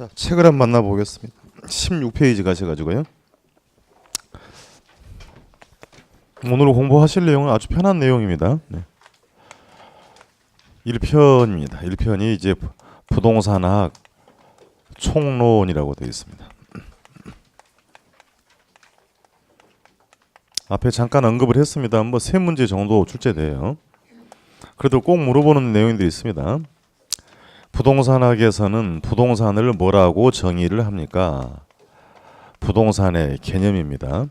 자, 책을 한번 만나보겠습니다. 16페이지 가셔가지고요. 오늘 공부하실 내용은 아주 편한 내용입니다. 네. 1편입니다. 1편이 이제 부동산학 총론이라고 되어 있습니다. 앞에 잠깐 언급을 했습니다. 뭐 세 문제 정도 출제돼요. 그래도 꼭 물어보는 내용들이 있습니다. 부동산학에서는 부동산을 뭐라고 정의를 합니까? 부동산의 개념입니다.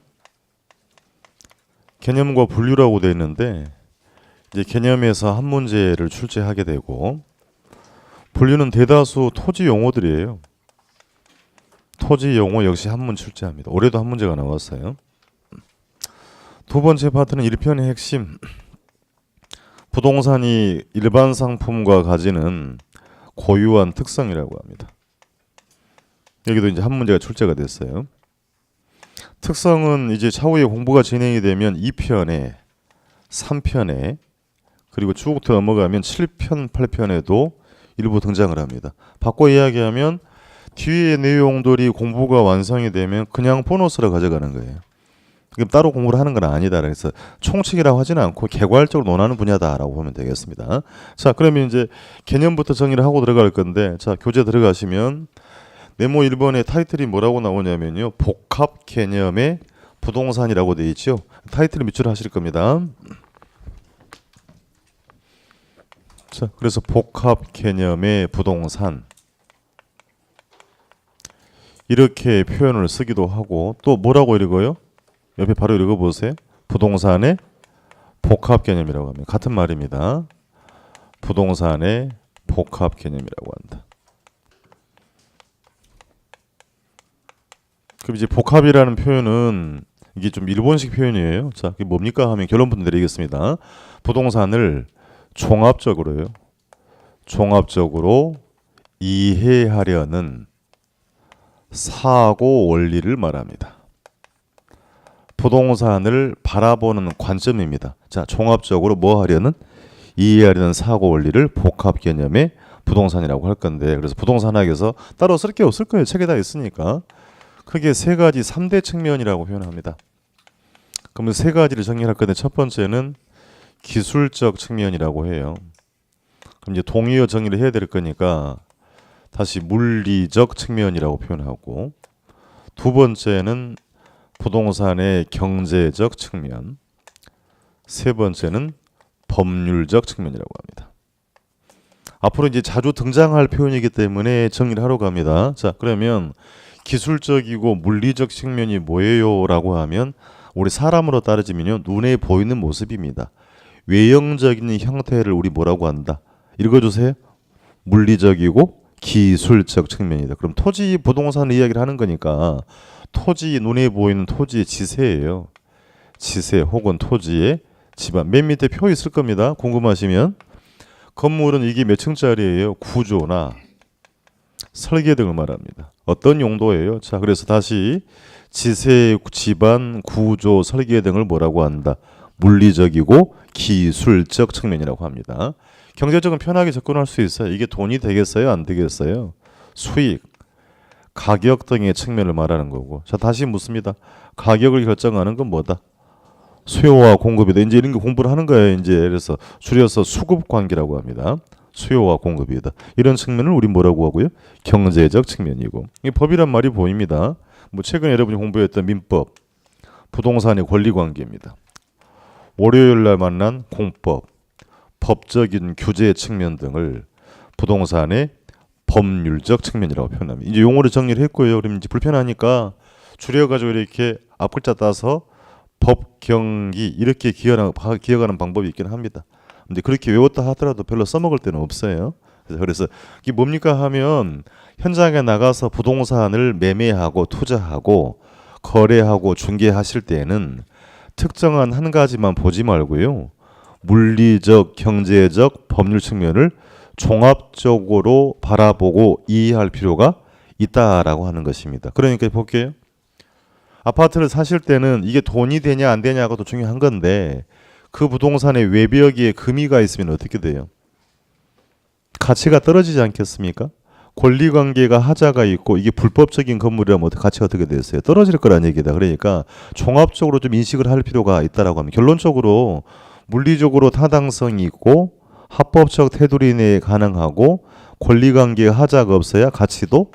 개념과 분류라고 되어 있는데 이제 개념에서 한 문제를 출제하게 되고 분류는 대다수 토지 용어들이에요. 토지 용어 역시 한 문 출제합니다. 올해도 한 문제가 나왔어요. 두 번째 파트는 1편의 핵심. 부동산이 일반 상품과 가지는 고유한 특성이라고 합니다. 여기도 이제 한 문제가 출제가 됐어요. 특성은 이제 차후에 공부가 진행이 되면 2편에 3편에 그리고 쭉 넘어가면 7편, 8편에도 일부 등장을 합니다. 바꿔 이야기하면 뒤에 내용들이 공부가 완성이 되면 그냥 보너스로 가져가는 거예요. 그럼 따로 공부를 하는 건 아니다. 그래서 총칙이라고 하지는 않고 개괄적으로 논하는 분야다라고 보면 되겠습니다. 자, 그러면 이제 개념부터 정의를 하고 들어갈 건데, 자, 교재 들어가시면 네모 1번의 타이틀이 뭐라고 나오냐면요, 복합 개념의 부동산이라고 되어 있죠. 타이틀을 밑줄 하실 겁니다. 자, 그래서 복합 개념의 부동산 이렇게 표현을 쓰기도 하고 또 뭐라고 읽어요? 옆에 바로 읽어보세요. 부동산의 복합 개념이라고 합니다. 같은 말입니다. 부동산의 복합 개념이라고 한다. 그럼 이제 복합이라는 표현은 이게 좀 일본식 표현이에요. 자, 그게 뭡니까 하면 결론부터 내리겠습니다. 부동산을 종합적으로요. 종합적으로 이해하려는 사고 원리를 말합니다. 부동산을 바라보는 관점입니다. 자, 종합적으로 뭐 하려는? 이해하려는 사고 원리를 복합 개념의 부동산이라고 할 건데, 그래서 부동산학에서 따로 쓸 게 없을 거예요. 책에 다 있으니까. 크게 세 가지 3대 측면이라고 표현합니다. 그러면 세 가지를 정리할 건데 첫 번째는 기술적 측면이라고 해요. 그럼 이제 동의어 정의를 해야 될 거니까 다시 물리적 측면이라고 표현하고, 두 번째는 부동산의 경제적 측면, 세 번째는 법률적 측면이라고 합니다. 앞으로 이제 자주 등장할 표현이기 때문에 정리를 하러 갑니다. 자, 그러면 기술적이고 물리적 측면이 뭐예요? 라고 하면 우리 사람으로 따르지면요, 눈에 보이는 모습입니다. 외형적인 형태를 우리 뭐라고 한다? 읽어주세요. 물리적이고 기술적 측면이다. 그럼 토지 부동산 이야기를 하는 거니까 토지, 눈에 보이는 토지의 지세예요. 지세 혹은 토지의 지반. 맨 밑에 표 있을 겁니다. 궁금하시면. 건물은 이게 몇 층짜리예요? 구조나 설계 등을 말합니다. 어떤 용도예요? 자, 그래서 다시 지세, 지반, 구조, 설계 등을 뭐라고 한다? 물리적이고 기술적 측면이라고 합니다. 경제적은 편하게 접근할 수 있어요. 이게 돈이 되겠어요? 안 되겠어요? 수익, 가격 등의 측면을 말하는 거고. 자, 다시 묻습니다. 가격을 결정하는 건 뭐다? 수요와 공급이다. 이제 이런 게 공부를 하는 거예요. 이제 그래서 줄여서 수급 관계라고 합니다. 수요와 공급이다. 이런 측면을 우리 뭐라고 하고요? 경제적 측면이고. 이 법이란 말이 보입니다. 뭐 최근에 여러분이 공부했던 민법, 부동산의 권리 관계입니다. 월요일 날 만난 공법, 법적인 규제 측면 등을 부동산의 법률적 측면이라고 표현합니다. 이제 용어를 정리를 했고요. 그럼 이제 불편하니까 줄여가지고 이렇게 앞글자 따서 법경기 이렇게 기억하는 방법이 있긴 합니다. 근데 그렇게 외웠다 하더라도 별로 써먹을 때는 없어요. 그래서 이게 뭡니까 하면 현장에 나가서 부동산을 매매하고 투자하고 거래하고 중개하실 때는 특정한 한 가지만 보지 말고요. 물리적, 경제적, 법률 측면을 종합적으로 바라보고 이해할 필요가 있다라고 하는 것입니다. 그러니까 볼게요. 아파트를 사실 때는 이게 돈이 되냐 안 되냐가 더 중요한 건데 그 부동산의 외벽에 금이가 있으면 어떻게 돼요? 가치가 떨어지지 않겠습니까? 권리관계가 하자가 있고 이게 불법적인 건물이라면 가치가 어떻게 됐어요? 떨어질 거란 얘기다. 그러니까 종합적으로 좀 인식을 할 필요가 있다라고 하면 결론적으로 물리적으로 타당성이 있고 합법적 테두리 내에 가능하고 권리관계가 하자가 없어야 가치도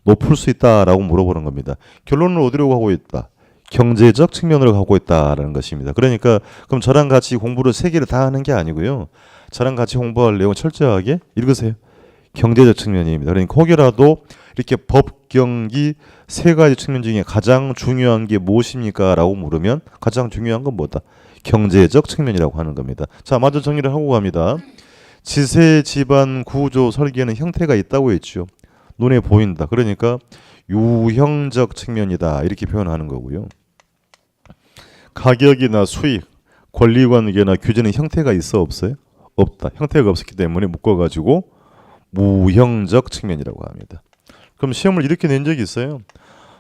높을 수 있다라고 물어보는 겁니다. 결론은 어디로 가고 있다? 경제적 측면으로 가고 있다라는 것입니다. 그러니까 그럼 저랑 같이 공부를 세 개를 다 하는 게 아니고요. 저랑 같이 공부할 내용 철저하게 읽으세요. 경제적 측면입니다. 그러니까 혹여라도 이렇게 법, 경기 세 가지 측면 중에 가장 중요한 게 무엇입니까? 라고 물으면 가장 중요한 건 뭐다? 경제적 측면이라고 하는 겁니다. 자, 먼저 정리를 하고 갑니다. 지세 지반 구조 설계는 형태가 있다고 했죠. 눈에 보인다. 그러니까 유형적 측면이다. 이렇게 표현하는 거고요. 가격이나 수익, 권리관계나 규제는 형태가 있어 없어요? 없다. 형태가 없었기 때문에 묶어가지고 무형적 측면이라고 합니다. 그럼 시험을 이렇게 낸 적이 있어요.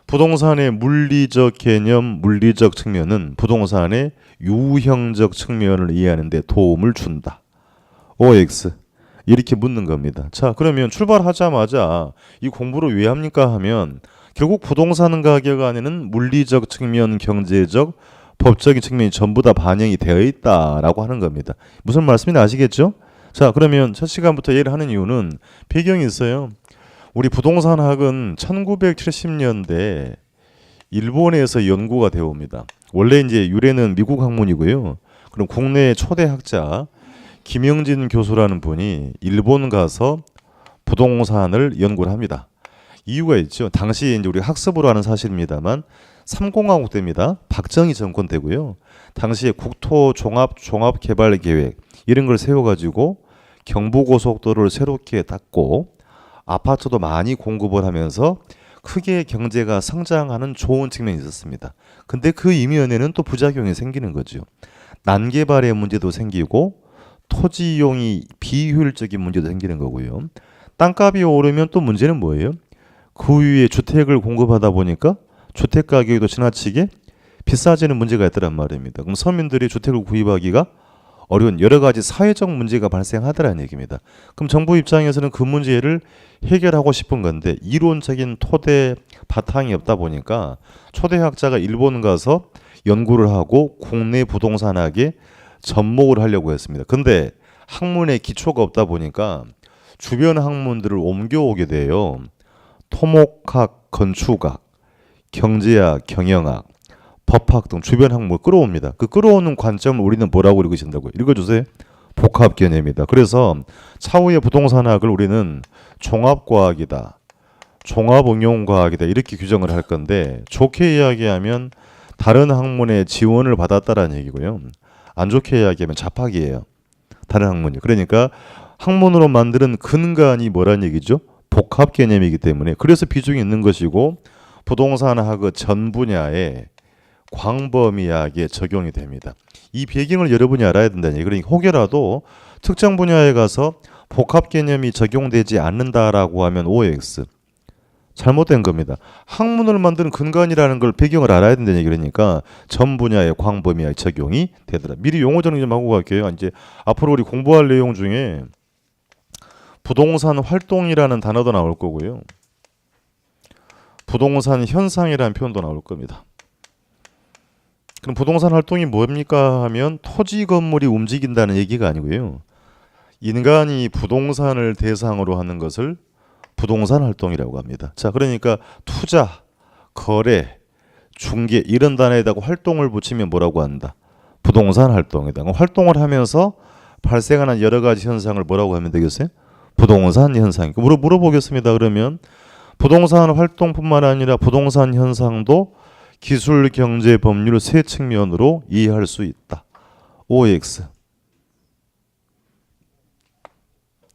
부동산의 물리적 개념, 물리적 측면은 부동산의 유형적 측면을 이해하는 데 도움을 준다. OX 이렇게 묻는 겁니다. 자, 그러면 출발하자마자 이 공부를 왜 합니까 하면 결국 부동산 가격 안에는 물리적 측면, 경제적, 법적인 측면이 전부 다 반영이 되어 있다라고 하는 겁니다. 무슨 말씀인지 아시겠죠? 자, 그러면 첫 시간부터 얘기를 하는 이유는 배경이 있어요. 우리 부동산학은 1970년대 일본에서 연구가 되어 옵니다. 원래 이제 유래는 미국 학문이고요. 그럼 국내 초대 학자 김영진 교수라는 분이 일본 가서 부동산을 연구를 합니다. 이유가 있죠. 당시 이제 우리 학습으로 하는 사실입니다만 3공화국 때입니다. 박정희 정권 때고요. 당시에 국토 종합 개발 계획 이런 걸 세워가지고 경부고속도로를 새롭게 닦고 아파트도 많이 공급을 하면서 크게 경제가 성장하는 좋은 측면이 있었습니다. 근데 그 이면에는 또 부작용이 생기는 거죠. 난개발의 문제도 생기고 토지 이용이 비효율적인 문제도 생기는 거고요. 땅값이 오르면 또 문제는 뭐예요? 그 위에 주택을 공급하다 보니까 주택 가격도 지나치게 비싸지는 문제가 있더란 말입니다. 그럼 서민들이 주택을 구입하기가 어려운 여러 가지 사회적 문제가 발생하더라는 얘기입니다. 그럼 정부 입장에서는 그 문제를 해결하고 싶은 건데 이론적인 토대 바탕이 없다 보니까 초대학자가 일본 가서 연구를 하고 국내 부동산학에 접목을 하려고 했습니다. 근데 학문에 기초가 없다 보니까 주변 학문들을 옮겨오게 돼요. 토목학, 건축학, 경제학, 경영학, 법학 등 주변 학문을 끌어옵니다. 그 끌어오는 관점을 우리는 뭐라고 읽으신다고요? 읽어주세요. 복합 개념이다. 그래서 차후의 부동산학을 우리는 종합과학이다, 종합응용과학이다 이렇게 규정을 할 건데 좋게 이야기하면 다른 학문의 지원을 받았다라는 얘기고요. 안 좋게 이야기하면 잡학이에요. 다른 학문이. 그러니까 학문으로 만드는 근간이 뭐란 얘기죠? 복합 개념이기 때문에 그래서 비중이 있는 것이고 부동산학의 전 분야에 광범위하게 적용이 됩니다. 이 배경을 여러분이 알아야 된다는 얘기. 그러니까 혹여라도 특정 분야에 가서 복합 개념이 적용되지 않는다라고 하면 OX 잘못된 겁니다. 학문을 만드는 근간이라는 걸 배경을 알아야 된다는 얘기. 그러니까 전 분야에 광범위하게 적용이 되더라. 미리 용어 정리 좀 하고 갈게요. 이제 앞으로 우리 공부할 내용 중에 부동산 활동이라는 단어도 나올 거고요. 부동산 현상이라는 표현도 나올 겁니다. 그럼 부동산 활동이 뭡니까 하면 토지 건물이 움직인다는 얘기가 아니고요. 인간이 부동산을 대상으로 하는 것을 부동산 활동이라고 합니다. 자, 그러니까 투자, 거래, 중개 이런 단어에다가 활동을 붙이면 뭐라고 한다? 부동산 활동이다. 활동을 하면서 발생하는 여러 가지 현상을 뭐라고 하면 되겠어요? 부동산 현상. 물어보겠습니다. 그러면 부동산 활동뿐만 아니라 부동산 현상도 기술, 경제, 법률 세 측면으로 이해할 수 있다. OX.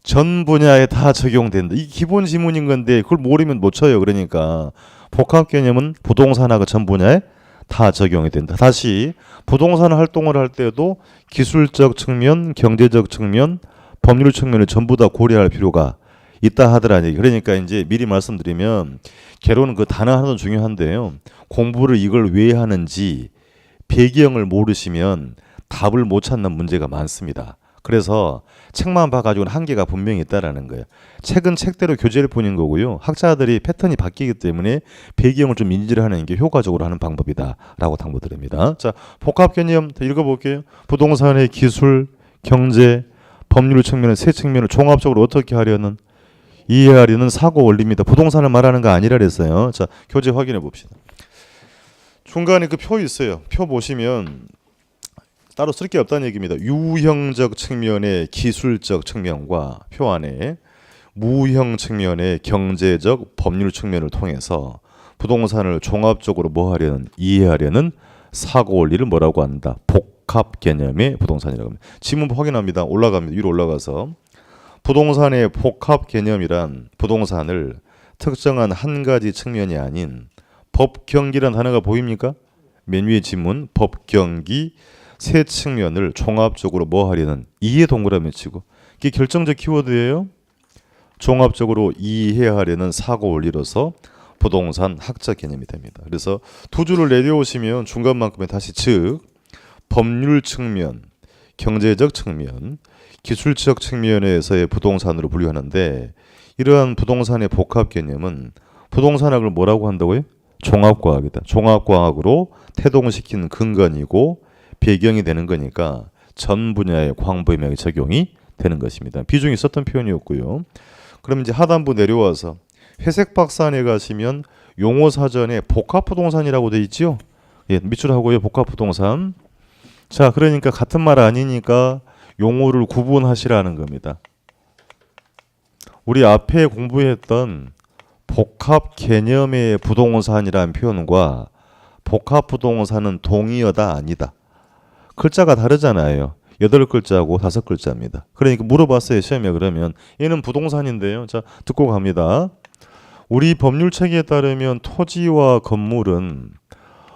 전 분야에 다 적용된다. 이 기본 지문인 건데 그걸 모르면 못 쳐요. 그러니까 복합 개념은 부동산학의 전 분야에 다 적용이 된다. 다시 부동산 활동을 할 때도 기술적 측면, 경제적 측면, 법률 측면을 전부 다 고려할 필요가 있다 하더라는 얘기. 그러니까 이제 미리 말씀드리면 개론은 그 단어 하나도 중요한데요. 공부를 이걸 왜 하는지 배경을 모르시면 답을 못 찾는 문제가 많습니다. 그래서 책만 봐가지고는 한계가 분명히 있다라는 거예요. 책은 책대로 교재일 뿐인 거고요. 학자들이 패턴이 바뀌기 때문에 배경을 좀 인지를 하는 게 효과적으로 하는 방법이다라고 당부드립니다. 자, 복합 개념 읽어볼게요. 부동산의 기술, 경제, 법률 측면의 세 측면을 종합적으로 어떻게 하려는 이해하려는 사고 원리입니다. 부동산을 말하는 거 아니라 그랬어요. 자, 교재 확인해 봅시다. 중간에 그 표 있어요. 표 보시면 따로 쓸 게 없다는 얘기입니다. 유형적 측면의 기술적 측면과 표 안에 무형 측면의 경제적 법률 측면을 통해서 부동산을 종합적으로 뭐 하려는 이해하려는 사고 원리를 뭐라고 한다? 복합 개념의 부동산이라고 합니다. 지문부 확인합니다. 올라갑니다. 위로 올라가서 부동산의 복합 개념이란 부동산을 특정한 한 가지 측면이 아닌 법경기란 단어가 보입니까? 맨 위에 지문 법경기 세 측면을 종합적으로 뭐 하려는 이해 동그라미 치고 이게 결정적 키워드예요. 종합적으로 이해하려는 사고 원리로서 부동산 학적 개념이 됩니다. 그래서 두 줄을 내려오시면 중간만큼에 다시 즉 법률 측면, 경제적 측면, 기술적 측면에서의 부동산으로 분류하는데 이러한 부동산의 복합 개념은 부동산학을 뭐라고 한다고요? 종합과학이다. 종합과학으로 태동시킨 근간이고 배경이 되는 거니까 전 분야의 광범위하게 적용이 되는 것입니다. 비중이 있었던 표현이었고요. 그럼 이제 하단부 내려와서 회색 박스안에 가시면 용어 사전에 복합부동산이라고 돼 있지요. 예, 밑줄하고요. 복합부동산. 자, 그러니까 같은 말 아니니까 용어를 구분하시라는 겁니다. 우리 앞에 공부했던 복합 개념의 부동산이라는 표현과 복합부동산은 동의어다 아니다. 글자가 다르잖아요. 8글자고 5글자입니다. 그러니까 물어봤어요. 시험에 그러면 얘는 부동산인데요. 자, 듣고 갑니다. 우리 법률책에 따르면 토지와 건물은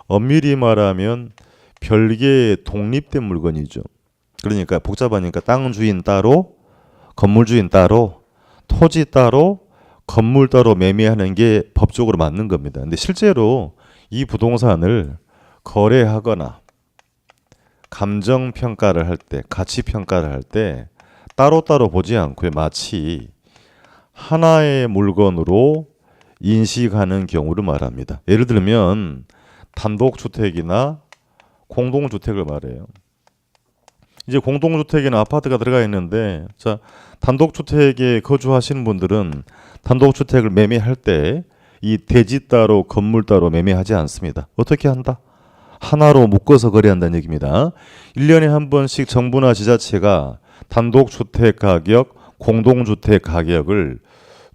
엄밀히 말하면 별개의 독립된 물건이죠. 그러니까 복잡하니까 땅 주인 따로, 건물 주인 따로, 토지 따로, 건물 따로 매매하는 게 법적으로 맞는 겁니다. 근데 실제로 이 부동산을 거래하거나 감정 평가를 할 때, 가치 평가를 할 때 따로따로 보지 않고요. 마치 하나의 물건으로 인식하는 경우를 말합니다. 예를 들면 단독주택이나 공동주택을 말해요. 이제 공동주택에는 아파트가 들어가 있는데 자, 단독주택에 거주하시는 분들은 단독주택을 매매할 때 이 대지 따로 건물 따로 매매하지 않습니다. 어떻게 한다? 하나로 묶어서 거래한다는 얘기입니다. 1년에 한 번씩 정부나 지자체가 단독주택 가격, 공동주택 가격을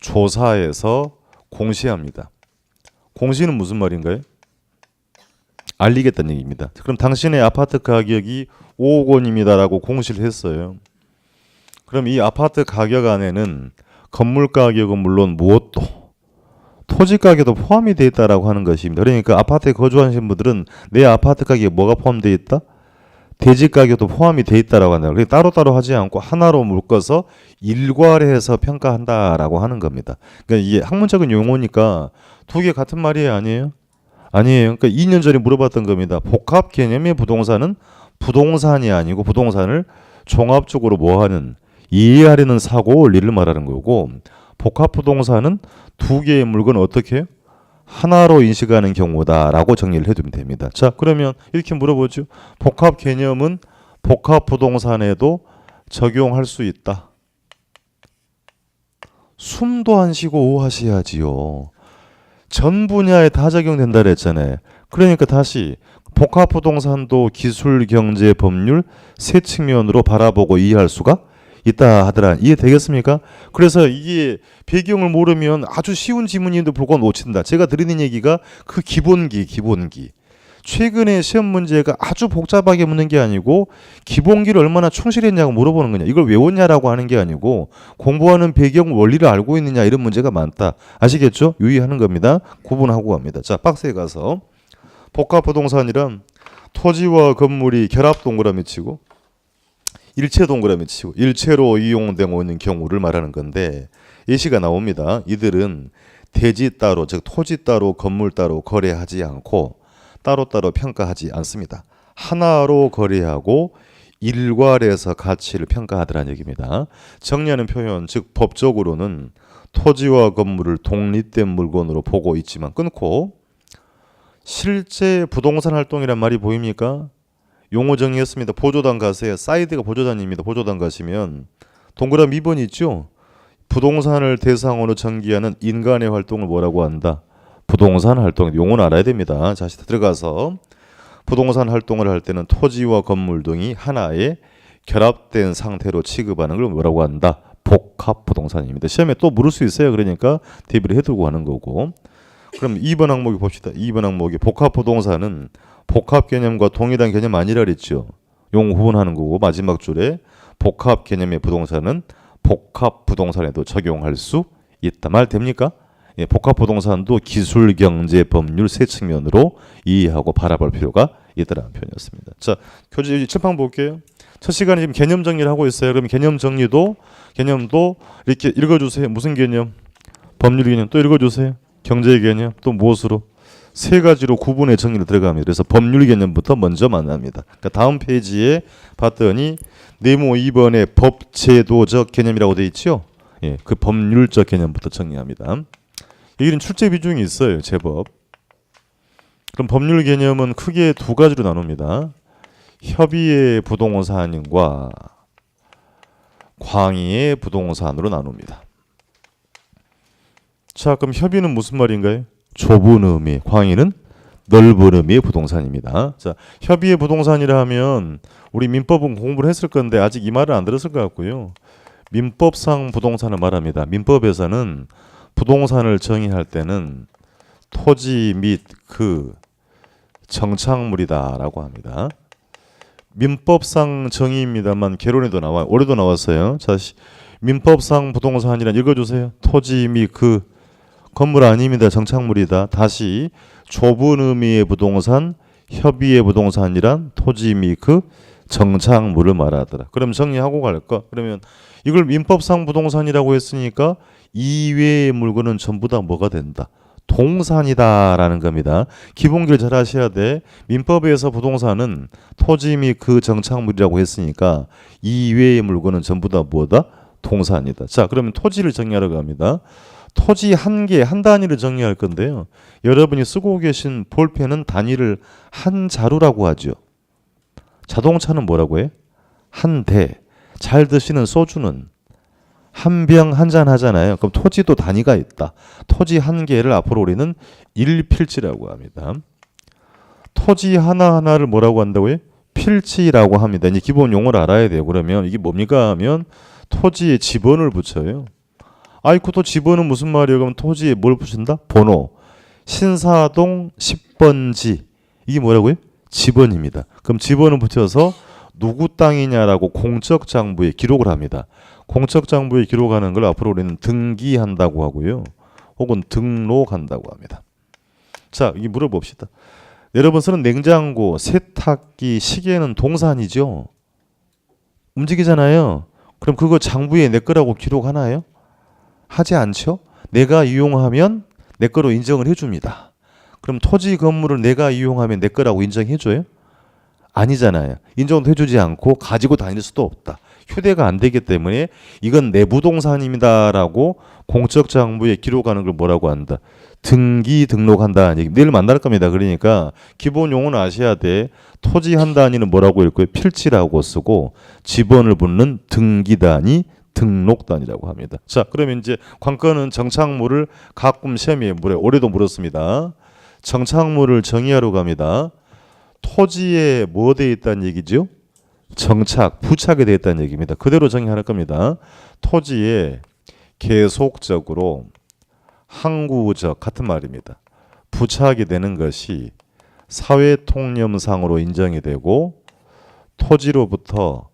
조사해서 공시합니다. 공시는 무슨 말인가요? 알리겠다는 얘기입니다. 그럼 당신의 아파트 가격이 5억 원입니다라고 공시를 했어요. 그럼 이 아파트 가격 안에는 건물 가격은 물론 무엇도 토지 가격도 포함이 되어 있다라고 하는 것입니다. 그러니까 아파트에 거주하시는 분들은 내 아파트 가격에 뭐가 포함되어 있다? 대지 가격도 포함이 되어 있다라고 한다. 그래서 따로따로 하지 않고 하나로 묶어서 일괄해서 평가한다라고 하는 겁니다. 그러니까 이게 학문적인 용어니까 두 개 같은 말이에요, 아니에요? 아니에요. 그러니까 2년 전에 물어봤던 겁니다. 복합 개념의 부동산은 부동산이 아니고 부동산을 종합적으로 뭐하는 이해하려는 사고 원리를 말하는 거고 복합 부동산은 두 개의 물건을 어떻게 해요? 하나로 인식하는 경우다라고 정리를 해두면 됩니다. 자, 그러면 이렇게 물어보죠. 복합 개념은 복합 부동산에도 적용할 수 있다. 숨도 안 쉬고 오하셔야지요. 전 분야에 다 적용된다 그랬잖아요. 그러니까 다시 복합 부동산도 기술, 경제, 법률 세 측면으로 바라보고 이해할 수가 있다 하더라. 이해되겠습니까? 그래서 이게 배경을 모르면 아주 쉬운 지문인데도 불구하고 놓친다. 제가 드리는 얘기가 그 기본기. 최근에 시험 문제가 아주 복잡하게 묻는 게 아니고 기본기를 얼마나 충실했냐고 물어보는 거냐. 이걸 외웠냐라고 하는 게 아니고 공부하는 배경 원리를 알고 있느냐 이런 문제가 많다. 아시겠죠? 유의하는 겁니다. 구분하고 갑니다. 자, 박스에 가서 복합부동산이란 토지와 건물이 결합 동그라미 치고 일체 동그라미 치고 일체로 이용되고 있는 경우를 말하는 건데 예시가 나옵니다. 이들은 대지 따로 즉 토지 따로 건물 따로 거래하지 않고 따로따로 평가하지 않습니다. 하나로 거래하고 일괄해서 가치를 평가하더라는 얘기입니다. 정리하는 표현, 즉 법적으로는 토지와 건물을 독립된 물건으로 보고 있지만 끊고 실제 부동산 활동이란 말이 보입니까? 용어 정리했습니다. 보조단 가세요. 사이드가 보조단입니다. 보조단 가시면 동그라미 2번 있죠? 부동산을 대상으로 전개하는 인간의 활동을 뭐라고 한다? 부동산 활동. 용어는 알아야 됩니다. 자, 들어가서 부동산 활동을 할 때는 토지와 건물 등이 하나의 결합된 상태로 취급하는 걸 뭐라고 한다? 복합 부동산입니다. 시험에 또 물을 수 있어요. 그러니까 대비를 해두고 하는 거고. 그럼 2번 항목이 봅시다. 2번 항목이 복합 부동산은 복합 개념과 동일한 개념 아니라 그랬죠. 용어 구분하는 거고 마지막 줄에 복합 개념의 부동산은 복합 부동산에도 적용할 수 있다. 말 됩니까? 예, 복합 부동산도 기술, 경제, 법률 세 측면으로 이해하고 바라볼 필요가 있다는 표현이었습니다. 자, 교재 칠판 볼게요. 첫 시간에 지금 개념 정리를 하고 있어요. 그럼 개념 정리도 개념도 이렇게 읽어주세요. 무슨 개념? 법률 개념 또 읽어주세요. 경제 개념 또 무엇으로? 세 가지로 구분의 정리를 들어갑니다. 그래서 법률 개념부터 먼저 만납니다. 그러니까 다음 페이지에 봤더니 네모 2번에 법제도적 개념이라고 되어 있죠. 예, 그 법률적 개념부터 정리합니다. 여기는 출제 비중이 있어요. 제법. 그럼 법률 개념은 크게 두 가지로 나눕니다. 협의의 부동산과 광의의 부동산으로 나눕니다. 자, 그럼 협의는 무슨 말인가요? 좁은 의미, 광의는 넓은 의미의 부동산입니다. 자, 협의의 부동산이라 하면 우리 민법은 공부를 했을 건데 아직 이 말을 안 들었을 것 같고요. 민법상 부동산을 말합니다. 민법에서는 부동산을 정의할 때는 토지 및 그 정착물이다라고 합니다. 민법상 정의입니다만 개론에도 나와요. 올해도 나왔어요. 자, 민법상 부동산이란 읽어주세요. 토지 및 그 건물 아닙니다. 정착물이다. 다시 좁은 의미의 부동산, 협의의 부동산이란 토지 및 그 정착물을 말하더라. 그럼 정리하고 갈까? 그러면 이걸 민법상 부동산이라고 했으니까 이외의 물건은 전부 다 뭐가 된다? 동산이다라는 겁니다. 기본기를 잘 하셔야 돼. 민법에서 부동산은 토지 및 그 정착물이라고 했으니까 이외의 물건은 전부 다 뭐다? 동산이다. 자, 그러면 토지를 정의하러 갑니다. 토지 한 개, 한 단위를 정의할 건데요. 여러분이 쓰고 계신 볼펜은 단위를 한 자루라고 하죠. 자동차는 뭐라고 해? 한 대. 잘 드시는 소주는 한 병 한 잔 하잖아요. 그럼 토지도 단위가 있다. 토지 한 개를 앞으로 우리는 일필지라고 합니다. 토지 하나하나를 뭐라고 한다고요? 필지라고 합니다. 이제 기본 용어를 알아야 돼요. 그러면 이게 뭡니까 하면 토지에 지번을 붙여요. 아이고 또 지번은 무슨 말이에요? 그럼 토지에 뭘 붙인다? 번호. 신사동 10번지. 이게 뭐라고요? 지번입니다. 그럼 지번을 붙여서 누구 땅이냐라고 공적장부에 기록을 합니다. 공적장부에 기록하는 걸 앞으로 우리는 등기한다고 하고요. 혹은 등록한다고 합니다. 자, 이게 물어봅시다. 여러분 쓰는 냉장고, 세탁기, 시계는 동산이죠? 움직이잖아요. 그럼 그거 장부에 내 거라고 기록하나요? 하지 않죠? 내가 이용하면 내 거로 인정을 해줍니다. 그럼 토지 건물을 내가 이용하면 내 거라고 인정해줘요? 아니잖아요. 인정도 해주지 않고 가지고 다닐 수도 없다. 휴대가 안 되기 때문에 이건 내 부동산입니다라고 공적장부에 기록하는 걸 뭐라고 한다? 등기 등록한다는 얘기. 내일 만날 겁니다. 그러니까 기본 용어는 아셔야 돼. 토지 한 단위는 뭐라고 읽고요? 필지라고 쓰고 지번을 붙는 등기 단위, 등록 단위라고 합니다. 자, 그러면 이제 관건은 정착물을 가끔 시험에 올해도 물었습니다. 정착물을 정의하러 갑니다. 토지에 뭐 되어 있다는 얘기죠? 정착, 부착이 되어 있다는 얘기입니다. 그대로 정의할 겁니다. 토지에 계속적으로 항구적 같은 말입니다. 부착이 되는 것이 사회통념상으로 인정이 되고 토지로부터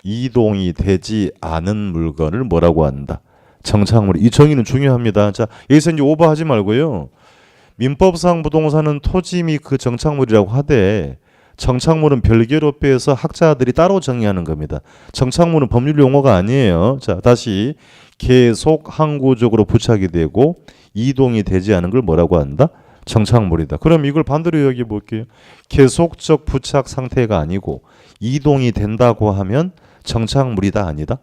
이동이 되지 않은 물건을 뭐라고 한다? 정착물. 이 정의는 중요합니다. 자, 여기서 이제 오버하지 말고요. 민법상 부동산은 토지 및 그 정착물이라고 하되 정착물은 별개로 빼서 학자들이 따로 정의하는 겁니다. 정착물은 법률 용어가 아니에요. 자, 다시 계속 항구적으로 부착이 되고 이동이 되지 않은 걸 뭐라고 한다? 정착물이다. 그럼 이걸 반대로 여기 볼게요. 계속적 부착 상태가 아니고 이동이 된다고 하면 정착물이다 아니다?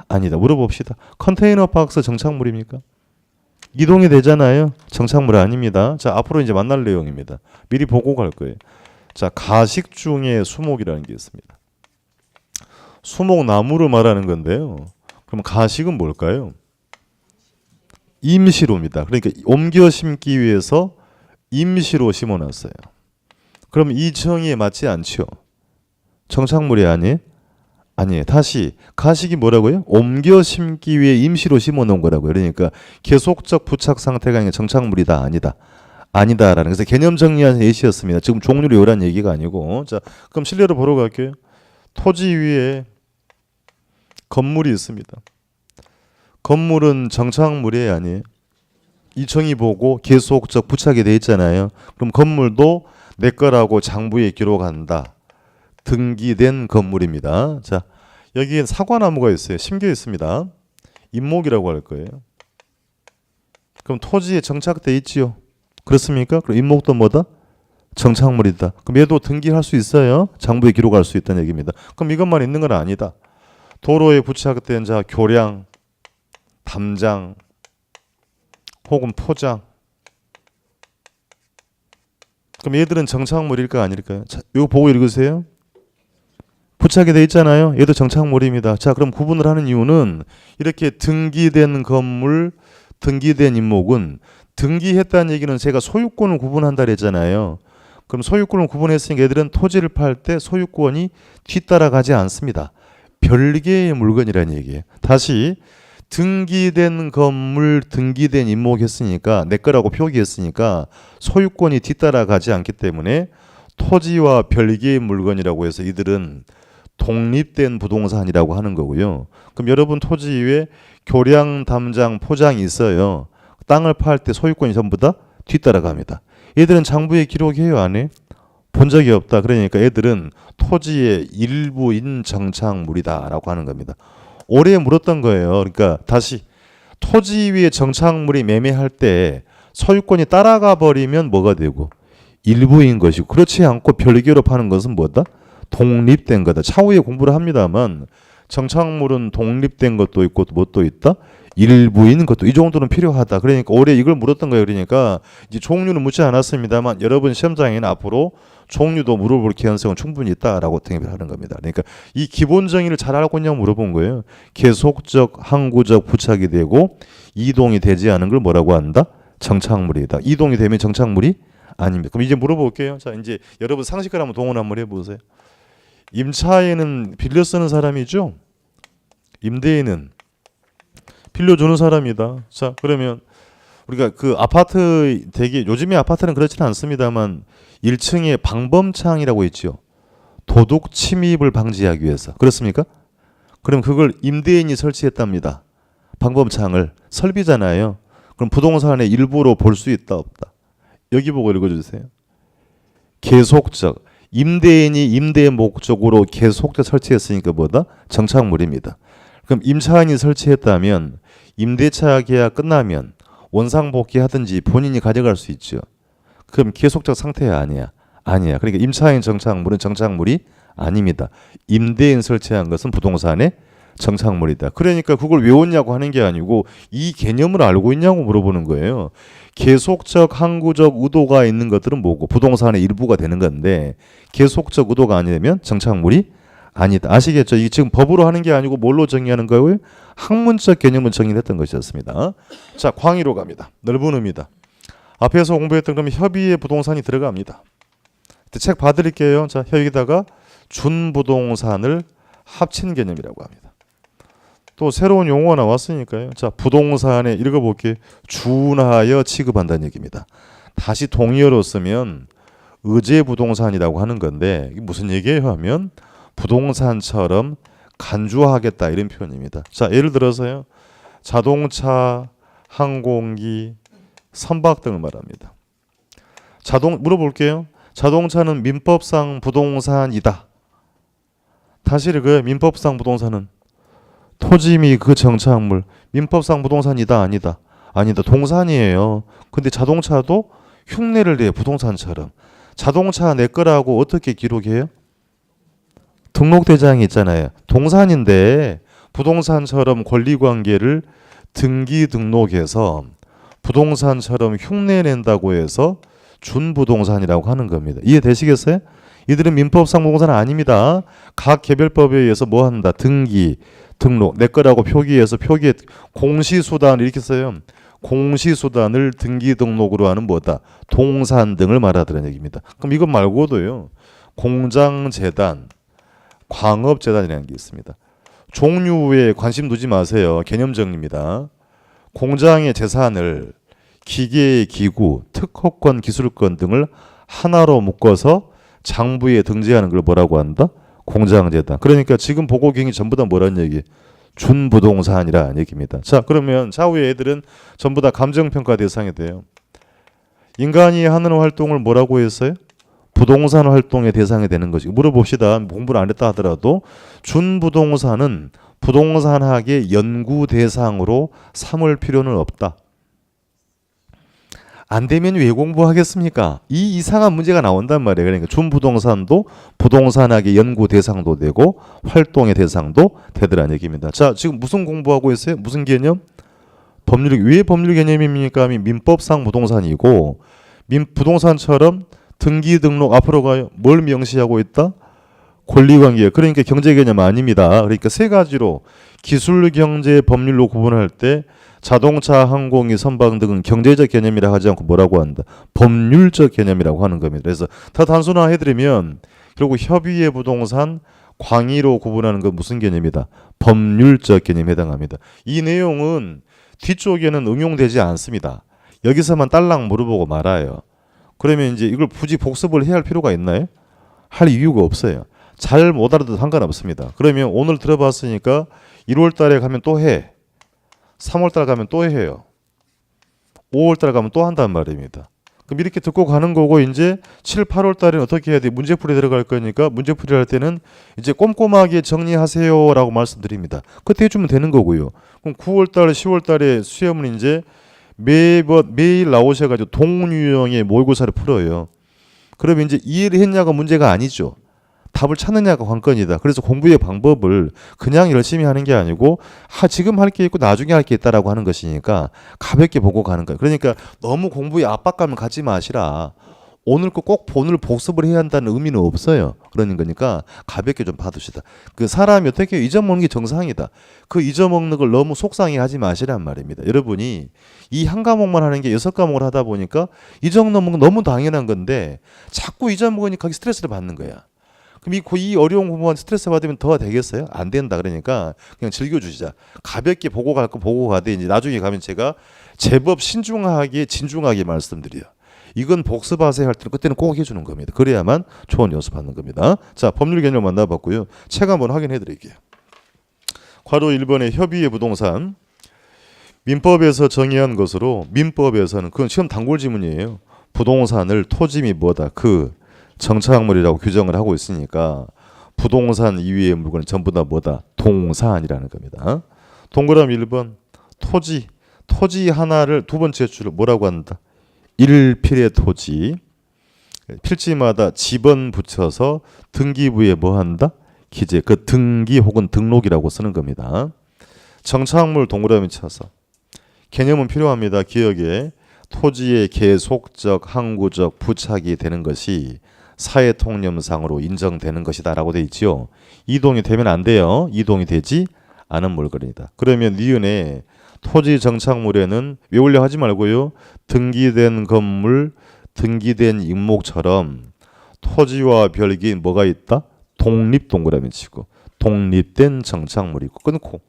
아니다. 물어봅시다. 컨테이너 박스 정착물입니까? 이동이 되잖아요. 정착물 아닙니다. 자, 앞으로 이제 만날 내용입니다. 미리 보고 갈 거예요. 자, 가식 중에 수목이라는 게 있습니다. 수목 나무를 말하는 건데요. 그럼 가식은 뭘까요? 임시로입니다. 그러니까 옮겨 심기 위해서 임시로 심어놨어요. 그럼 이 정의에 맞지 않죠? 정착물이 아니에요? 아니에요. 다시 가식이 뭐라고요? 옮겨 심기 위해 임시로 심어놓은 거라고요. 그러니까 계속적 부착 상태가 아니라 정착물이다 아니다. 아니다라는 그래서 개념 정리한 예시였습니다. 지금 종류를 요란 얘기가 아니고. 자, 그럼 실내로 보러 갈게요. 토지 위에 건물이 있습니다. 건물은 정착물이에요, 아니에요? 이 정의 보고 계속적 부착이 돼 있잖아요. 그럼 건물도 내 거라고 장부에 기록한다. 등기된 건물입니다. 자, 여기엔 사과나무가 있어요. 심겨 있습니다. 임목이라고 할 거예요. 그럼 토지에 정착돼 있지요. 그렇습니까? 그럼 임목도 뭐다? 정착물이다. 그럼 얘도 등기할 수 있어요. 장부에 기록할 수 있다는 얘기입니다. 그럼 이것만 있는 건 아니다. 도로에 부착된 자 교량, 담장, 혹은 포장. 그럼 얘들은 정착물일까 아닐까요? 자, 이거 보고 읽으세요. 부착이 돼 있잖아요. 얘도 정착물입니다. 자, 그럼 구분을 하는 이유는 이렇게 등기된 건물, 등기된 임목은 등기했다는 얘기는 제가 소유권을 구분한다 그랬잖아요. 그럼 소유권을 구분했으니까 얘들은 토지를 팔 때 소유권이 뒤따라가지 않습니다. 별개의 물건이라는 얘기예요. 다시 등기된 건물, 등기된 임목 했으니까 내 거라고 표기했으니까 소유권이 뒤따라가지 않기 때문에 토지와 별개의 물건이라고 해서 이들은 독립된 부동산이라고 하는 거고요. 그럼 여러분 토지 위에 교량, 담장, 포장이 있어요. 땅을 팔 때 소유권이 전부 다 뒤따라갑니다. 얘들은 장부에 기록해요, 안 해? 본 적이 없다. 그러니까 애들은 토지의 일부인 정착물이다라고 하는 겁니다. 오래 물었던 거예요. 그러니까 다시 토지 위에 정착물이 매매할 때 소유권이 따라가 버리면 뭐가 되고 일부인 것이고 그렇지 않고 별개로 파는 것은 뭐다? 독립된 거다. 차후에 공부를 합니다만 정착물은 독립된 것도 있고 뭣도 있다? 일부인 것도 이 정도는 필요하다. 그러니까 올해 이걸 물었던 거예요. 그러니까 이제 종류는 묻지 않았습니다만 여러분 시험장에는 앞으로 종류도 물어볼 개연성은 충분히 있다라고 생각을 하는 겁니다. 그러니까 이 기본 정의를 잘 알고 있냐고 물어본 거예요. 계속적, 항구적 부착이 되고 이동이 되지 않은 걸 뭐라고 한다? 정착물이다. 이동이 되면 정착물이 아닙니다. 그럼 이제 물어볼게요. 자, 이제 여러분 상식을 한번 동원 한번 해보세요. 임차에는 빌려 쓰는 사람이죠. 임대인은 빌려주는 사람이다. 자, 그러면 우리가 그 아파트 되게 요즘에 아파트는 그렇지는 않습니다만 1층에 방범창이라고 있죠. 도둑 침입을 방지하기 위해서. 그렇습니까? 그럼 그걸 임대인이 설치했답니다. 방범창을 설비잖아요. 그럼 부동산의 일부로 볼 수 있다 없다. 여기 보고 읽어주세요. 계속적. 임대인이 임대의 목적으로 계속적 설치했으니까 뭐다? 정착물입니다. 그럼 임차인이 설치했다면 임대차 계약 끝나면 원상복귀하든지 본인이 가져갈 수 있죠. 그럼 계속적 상태야 아니야? 아니야. 그러니까 임차인 정착물은 정착물이 아닙니다. 임대인 설치한 것은 부동산의 정착물이다. 그러니까 그걸 외웠냐고 하는 게 아니고 이 개념을 알고 있냐고 물어보는 거예요. 계속적, 항구적 의도가 있는 것들은 뭐고 부동산의 일부가 되는 건데 계속적 의도가 아니면 정착물이 아니다. 아시겠죠? 이게 지금 법으로 하는 게 아니고 뭘로 정의하는 거예요? 학문적 개념을 정의했던 것이었습니다. 자, 광의로 갑니다. 넓은 의미다. 앞에서 공부했던 그러면 협의의 부동산이 들어갑니다. 책 봐드릴게요. 자, 여기다가 준부동산을 합친 개념이라고 합니다. 또 새로운 용어가 나왔으니까요. 자, 부동산에 읽어볼게요. 준하여 취급한다는 얘기입니다. 다시 동의어로 쓰면 의제부동산이라고 하는 건데 이게 무슨 얘기예요 하면 부동산처럼 간주하겠다 이런 표현입니다. 자, 예를 들어서요. 자동차, 항공기, 선박 등을 말합니다. 물어볼게요. 자동차는 민법상 부동산이다. 다시 읽어요. 민법상 부동산은 토지 및 그 정착물. 민법상 부동산이다 아니다? 아니다. 동산이에요. 근데 자동차도 흉내를 내요. 부동산처럼. 자동차 내 거라고 어떻게 기록해요? 등록대장이 있잖아요. 동산인데 부동산처럼 권리관계를 등기 등록해서 부동산처럼 흉내낸다고 해서 준부동산이라고 하는 겁니다. 이해되시겠어요? 이들은 민법상 부동산은 아닙니다. 각 개별법에 의해서 뭐 한다? 등기, 등록, 내 거라고 표기해서 표기에 공시수단 이렇게 써요. 공시수단을 등기 등록으로 하는 뭐다? 동산 등을 말하더라는 얘기입니다. 그럼 이것 말고도요. 공장재단, 광업재단이라는 게 있습니다. 종류에 관심 두지 마세요. 개념 정리입니다. 공장의 재산을 기계, 기구, 특허권, 기술권 등을 하나로 묶어서 장부에 등재하는 걸 뭐라고 한다? 공장재단. 그러니까 지금 보고 계신 전부 다 뭐라는 얘기? 준부동산이라는 얘기입니다. 자, 그러면 좌우의 애들은 전부 다 감정평가 대상이 돼요. 인간이 하는 활동을 뭐라고 했어요? 부동산 활동의 대상이 되는 거지. 물어봅시다. 공부를 안 했다 하더라도 준부동산은 부동산학의 연구 대상으로 삼을 필요는 없다. 안 되면 왜 공부하겠습니까? 이 이상한 문제가 나온단 말이에요. 그러니까 준부동산도 부동산학의 연구 대상도 되고 활동의 대상도 되더라는 얘기입니다. 자, 지금 무슨 공부하고 있어요? 무슨 개념? 법률. 왜 법률 개념입니까? 민법상 부동산이고 부동산처럼 등기 등록 앞으로 가요. 뭘 명시하고 있다? 권리관계. 그러니까 경제 개념 아닙니다. 그러니까 세 가지로 기술, 경제, 법률로 구분할 때 자동차, 항공기, 선박 등은 경제적 개념이라 하지 않고 뭐라고 한다? 법률적 개념이라고 하는 겁니다. 그래서 더 단순화해드리면 결국 협의의 부동산, 광의로 구분하는 건 무슨 개념이다? 법률적 개념에 해당합니다. 이 내용은 뒤쪽에는 응용되지 않습니다. 여기서만 딸랑 물어보고 말아요. 그러면 이제 이걸 굳이 복습을 해야 할 필요가 있나요? 할 이유가 없어요. 잘 못 알아도 상관없습니다. 그러면 오늘 들어봤으니까 1월 달에 가면 또 해. 3월 달 가면 또 해요. 5월 달 가면 또 한단 말입니다. 그럼 이렇게 듣고 가는 거고 이제 7, 8월 달에는 어떻게 해야 돼? 문제풀이 들어갈 거니까 문제풀이 할 때는 이제 꼼꼼하게 정리하세요라고 말씀드립니다. 그때 해주면 되는 거고요. 그럼 9월 달, 10월 달에 시험은 이제 매일 나오셔가지고 동유형의 모의고사를 풀어요. 그러면 이제 이해를 했냐가 문제가 아니죠. 답을 찾느냐가 관건이다. 그래서 공부의 방법을 그냥 열심히 하는 게 아니고 지금 할 게 있고 나중에 할 게 있다라고 하는 것이니까 가볍게 보고 가는 거예요. 그러니까 너무 공부에 압박감을 갖지 마시라. 오늘 거 꼭 오늘 복습을 해야 한다는 의미는 없어요. 그러는 거니까 가볍게 좀 봐두시다. 그 사람이 어떻게 잊어먹는 게 정상이다. 그 잊어먹는 걸 너무 속상해하지 마시란 말입니다. 여러분이 이 한 과목만 하는 게 6과목을 하다 보니까 잊어먹는 건 너무 당연한 건데 자꾸 잊어먹으니까 스트레스를 받는 거야. 그럼 이 어려운 공부만 스트레스 받으면 더 되겠어요? 안 된다. 그러니까 그냥 즐겨주시자. 가볍게 보고 갈 거 보고 가되 이제 나중에 가면 제가 제법 신중하게 진중하게 말씀드려요. 이건 복습하세요 할 때는 그때는 꼭 해주는 겁니다. 그래야만 좋은 연습하는 겁니다. 자, 법률 개념 만나봤고요. 책 한번 확인해 드릴게요. 괄호 1번의 협의의 부동산. 민법에서 정의한 것으로 민법에서는 그건 시험 단골 지문이에요. 부동산을 토지 및 뭐다? 그 정착물이라고 규정을 하고 있으니까 부동산 이외의 물건은 전부 다 뭐다? 동산이라는 겁니다. 동그라미 1번 토지 하나를 두 번째 줄을 뭐라고 한다? 1필의 토지. 필지마다 지번 붙여서 등기부에 뭐 한다? 기재. 그 등기 혹은 등록이라고 쓰는 겁니다. 정착물 동그라미 쳐서 개념은 필요합니다. 기억에 토지의 계속적 항구적 부착이 되는 것이 사회통념상으로 인정되는 것이다 라고 돼 있지요. 이동이 되면 안 돼요. 이동이 되지 않은 물건이다. 그러면 니은에 토지 정착물에는 외우려 하지 말고요. 등기된 건물, 등기된 임목처럼 토지와 별개인 뭐가 있다? 독립 동그라미 치고 독립된 정착물이 있고 끊고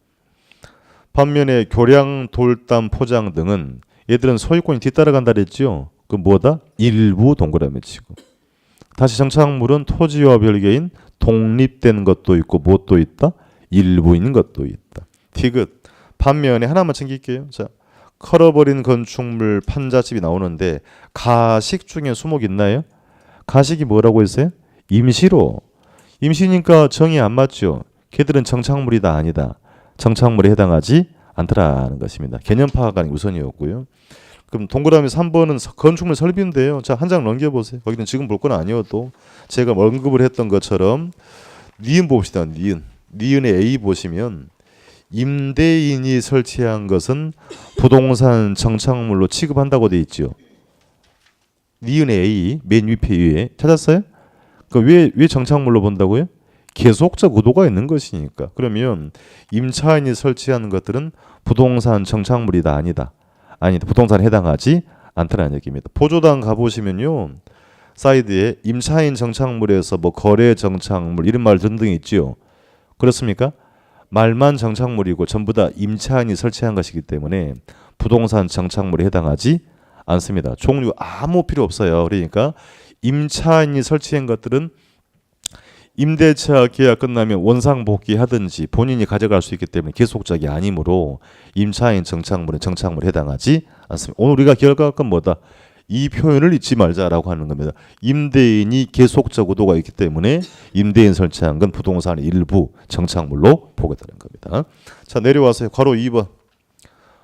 반면에 교량, 돌담, 포장 등은 얘들은 소유권이 뒤따라간다 그랬죠. 그 뭐다? 일부 동그라미 치고 다시 정착물은 토지와 별개인 독립된 것도 있고 무엇도 있다? 일부인 것도 있다. 디귿. 반면에 하나만 챙길게요. 자, 컬어버린 건축물 판잣집이 나오는데 가식 중에 수목 있나요? 가식이 뭐라고 했어요? 임시로. 임시니까 정의 안 맞죠. 걔들은 정착물이다 아니다. 정착물에 해당하지 않더라는 것입니다. 개념 파악이 우선이었고요. 그럼 동그라미 3번은 건축물 설비인데요. 자, 한 장 넘겨보세요. 거기는 지금 볼 건 아니어도 제가 언급을 했던 것처럼 니은 봅시다. 니은의 A 보시면 임대인이 설치한 것은 부동산 정착물로 취급한다고 돼 있죠. 니은의 A 맨 위에 위에 찾았어요? 왜 정착물로 본다고요? 계속적 의도가 있는 것이니까. 그러면 임차인이 설치한 것들은 부동산 정착물이다 아니다. 아니다. 부동산에 해당하지 않다는 얘기입니다. 보조당 가보시면요. 사이드에 임차인 정착물에서 뭐 거래 정착물 이런 말 등등 있지요. 그렇습니까? 말만 정착물이고 전부 다 임차인이 설치한 것이기 때문에 부동산 정착물에 해당하지 않습니다. 종류 아무 필요 없어요. 그러니까 임차인이 설치한 것들은 임대차 계약 끝나면 원상복귀 하든지 본인이 가져갈 수 있기 때문에 계속적이 아니므로 임차인 정착물은 정착물에 해당하지 않습니다. 오늘 우리가 기억할 건 뭐다? 이 표현을 잊지 말자라고 하는 겁니다. 임대인이 계속적 의도가 있기 때문에 임대인 설치한 건 부동산의 일부 정착물로 보겠다는 겁니다. 자, 내려와서 괄호 2번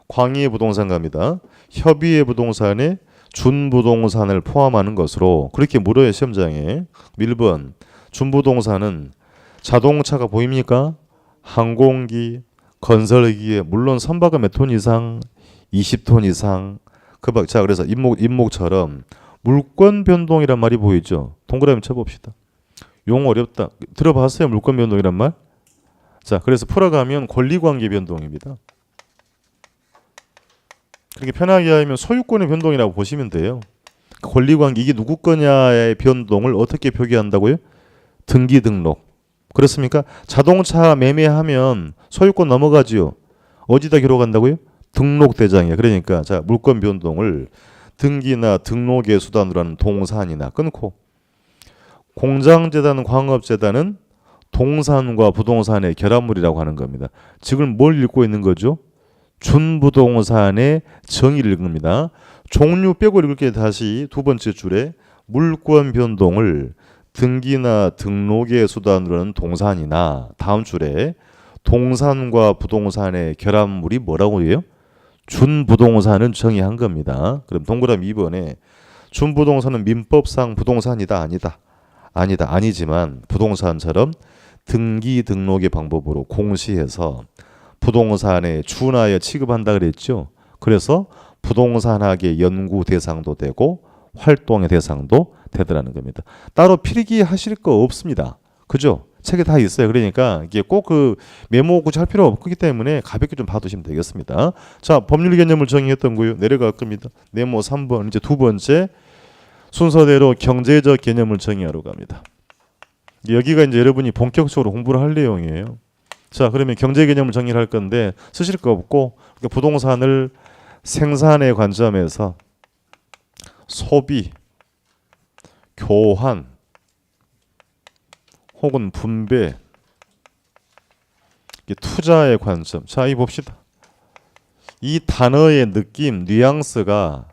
광희의 부동산 갑니다. 협의의 부동산에 준부동산을 포함하는 것으로 그렇게 물어요. 시험장에 1번 준부동산은 자동차가 보입니까? 항공기, 건설기에 물론 선박은 몇 톤 이상, 20톤 이상 자, 그래서 임목처럼 물권 변동이란 말이 보이죠? 동그라미 쳐봅시다. 용 어렵다. 들어봤어요? 물권 변동이란 말? 자, 그래서 풀어가면 권리관계 변동입니다. 그렇게 편하게 하면 소유권의 변동이라고 보시면 돼요. 권리관계 이게 누구 거냐의 변동을 어떻게 표기한다고요? 등기 등록. 그렇습니까? 자동차 매매하면 소유권 넘어가지요. 어디다 기록한다고요? 등록대장이에요. 그러니까 자 물권 변동을 등기나 등록의 수단으로 하는 동산이나 끊고 공장재단, 광업재단은 동산과 부동산의 결합물이라고 하는 겁니다. 지금 뭘 읽고 있는 거죠? 준부동산의 정의를 읽는 겁니다. 종류 빼고 읽을게요. 다시 두 번째 줄에 물권 변동을 등기나 등록의 수단으로 하는 동산이나 다음 줄에 동산과 부동산의 결합물이 뭐라고 해요? 준부동산은 정의한 겁니다. 그럼 동그라미 2번에 준부동산은 민법상 부동산이다 아니다. 아니지만 부동산처럼 등기 등록의 방법으로 공시해서 부동산에 준하여 취급한다 그랬죠. 그래서 부동산학의 연구 대상도 되고 활동의 대상도 되더라는 겁니다. 따로 필기하실 거 없습니다. 그죠? 책에 다 있어요. 그러니까 이게 꼭 그 메모 굳이 할 필요 없기 때문에 가볍게 좀 봐두시면 되겠습니다. 자, 법률 개념을 정의했던 거요. 내려갈 겁니다. 네모 3번 이제 두 번째 순서대로 경제적 개념을 정의하러 갑니다. 여기가 이제 여러분이 본격적으로 공부를 할 내용이에요. 자, 그러면 경제 개념을 정의를 할 건데 쓰실 거 없고 그러니까 부동산을 생산의 관점에서 소비, 교환 혹은 분배, 투자의 관점. 자, 이 봅시다. 이 단어의 느낌, 뉘앙스가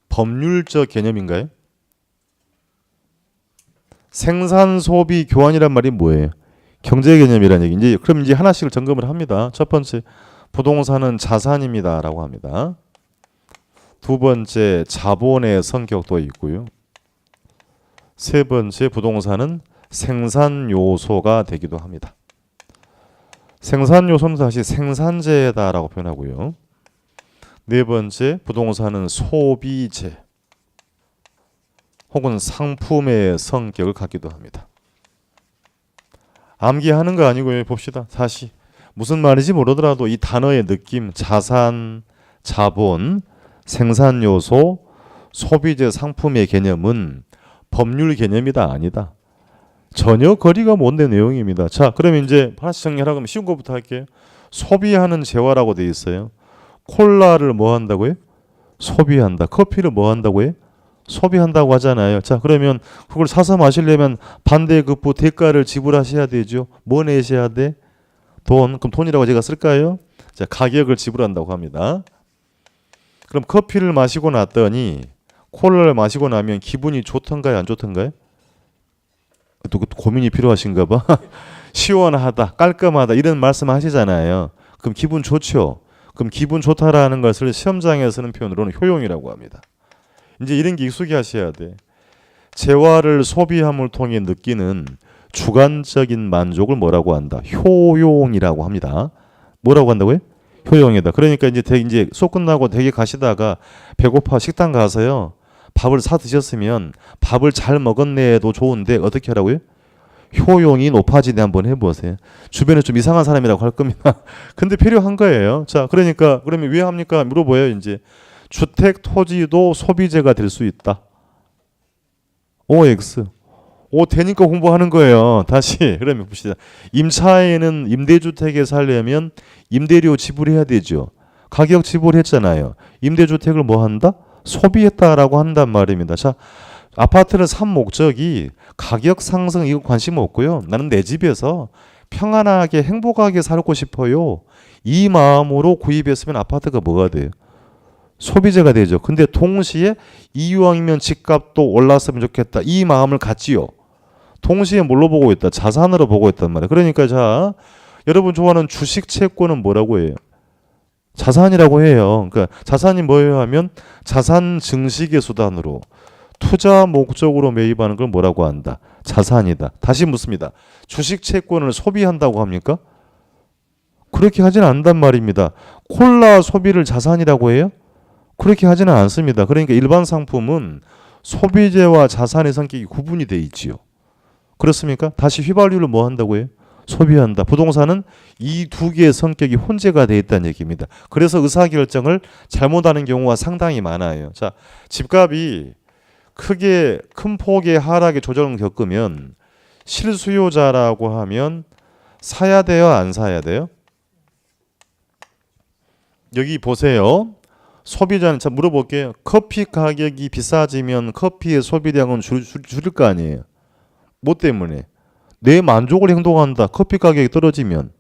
법률적 개념인가요? 생산, 소비, 교환이란 말이 뭐예요? 경제 개념이라는 얘기. 이제 그럼 이제 하나씩을 점검을 합니다. 첫 번째, 부동산은 자산입니다라고 합니다. 두 번째, 자본의 성격도 있고요. 세 번째, 부동산은 생산 요소가 되기도 합니다. 생산 요소는 다시 생산재다라고 표현하고요. 네 번째, 부동산은 소비재 혹은 상품의 성격을 갖기도 합니다. 암기하는 거 아니고요. 봅시다. 다시 무슨 말인지 모르더라도 이 단어의 느낌, 자산, 자본, 생산 요소, 소비재, 상품의 개념은 법률 개념이다 아니다. 전혀 거리가 먼 내용입니다. 자, 그럼 이제 하나씩 정리하라고 하면 쉬운 것부터 할게요. 소비하는 재화라고 되어 있어요. 콜라를 뭐 한다고요? 소비한다. 커피를 뭐 한다고요? 소비한다고 하잖아요. 자, 그러면 그걸 사서 마시려면 반대급부 대가를 지불하셔야 되죠. 뭐 내셔야 돼? 돈. 그럼 돈이라고 제가 쓸까요? 자, 가격을 지불한다고 합니다. 그럼 커피를 마시고 났더니 콜라를 마시고 나면 기분이 좋던가요? 안 좋던가요? 또 고민이 필요하신가 봐. 시원하다, 깔끔하다 이런 말씀 하시잖아요. 그럼 기분 좋죠. 그럼 기분 좋다라는 것을 시험장에 쓰는 표현으로는 효용이라고 합니다. 이제 이런 게 익숙해 하셔야 돼. 재화를 소비함을 통해 느끼는 주관적인 만족을 뭐라고 한다? 효용이라고 합니다. 뭐라고 한다고요? 효용이다. 그러니까 이제 수업 끝나고 댁에 가시다가 배고파 식당 가서요. 밥을 사 드셨으면 밥을 잘 먹었네도 좋은데 어떻게 하라고요? 효용이 높아지네 한번 해보세요. 주변에 좀 이상한 사람이라고 할 겁니다. 근데 필요한 거예요. 자, 그러니까 그러면 왜 합니까? 물어봐요. 이제 주택 토지도 소비재가 될 수 있다. OX. 오 되니까 공부하는 거예요. 다시 그러면 봅시다. 임차인은 임대주택에 살려면 임대료 지불해야 되죠. 가격 지불했잖아요. 임대주택을 뭐 한다? 소비했다라고 한단 말입니다. 자, 아파트를 산 목적이 가격 상승 이거 관심 없고요. 나는 내 집에서 평안하게 행복하게 살고 싶어요. 이 마음으로 구입했으면 아파트가 뭐가 돼요? 소비재가 되죠. 근데 동시에 이왕이면 집값도 올랐으면 좋겠다. 이 마음을 갖지요. 동시에 뭘로 보고 있다? 자산으로 보고 있단 말이에요. 그러니까 자, 여러분 좋아하는 주식 채권은 뭐라고 해요? 자산이라고 해요. 그러니까 자산이 뭐예요 하면 자산 증식의 수단으로 투자 목적으로 매입하는 걸 뭐라고 한다? 자산이다. 다시 묻습니다. 주식 채권을 소비한다고 합니까? 그렇게 하지는 않단 말입니다. 콜라 소비를 자산이라고 해요? 그렇게 하지는 않습니다. 그러니까 일반 상품은 소비재와 자산의 성격이 구분이 돼 있지요. 그렇습니까? 다시 휘발유를 뭐 한다고 해요? 소비한다. 부동산은 이 두 개의 성격이 혼재가 돼 있다는 얘기입니다. 그래서 의사결정을 잘못하는 경우가 상당히 많아요. 자, 집값이 크게 큰 폭의 하락의 조정을 겪으면 실수요자라고 하면 사야 돼요? 안 사야 돼요? 여기 보세요. 소비자는 자 물어볼게요. 커피 가격이 비싸지면 커피의 소비량은 줄일 거 아니에요. 뭐 때문에? 내 만족을 행동한다. 커피 가격이 떨어지면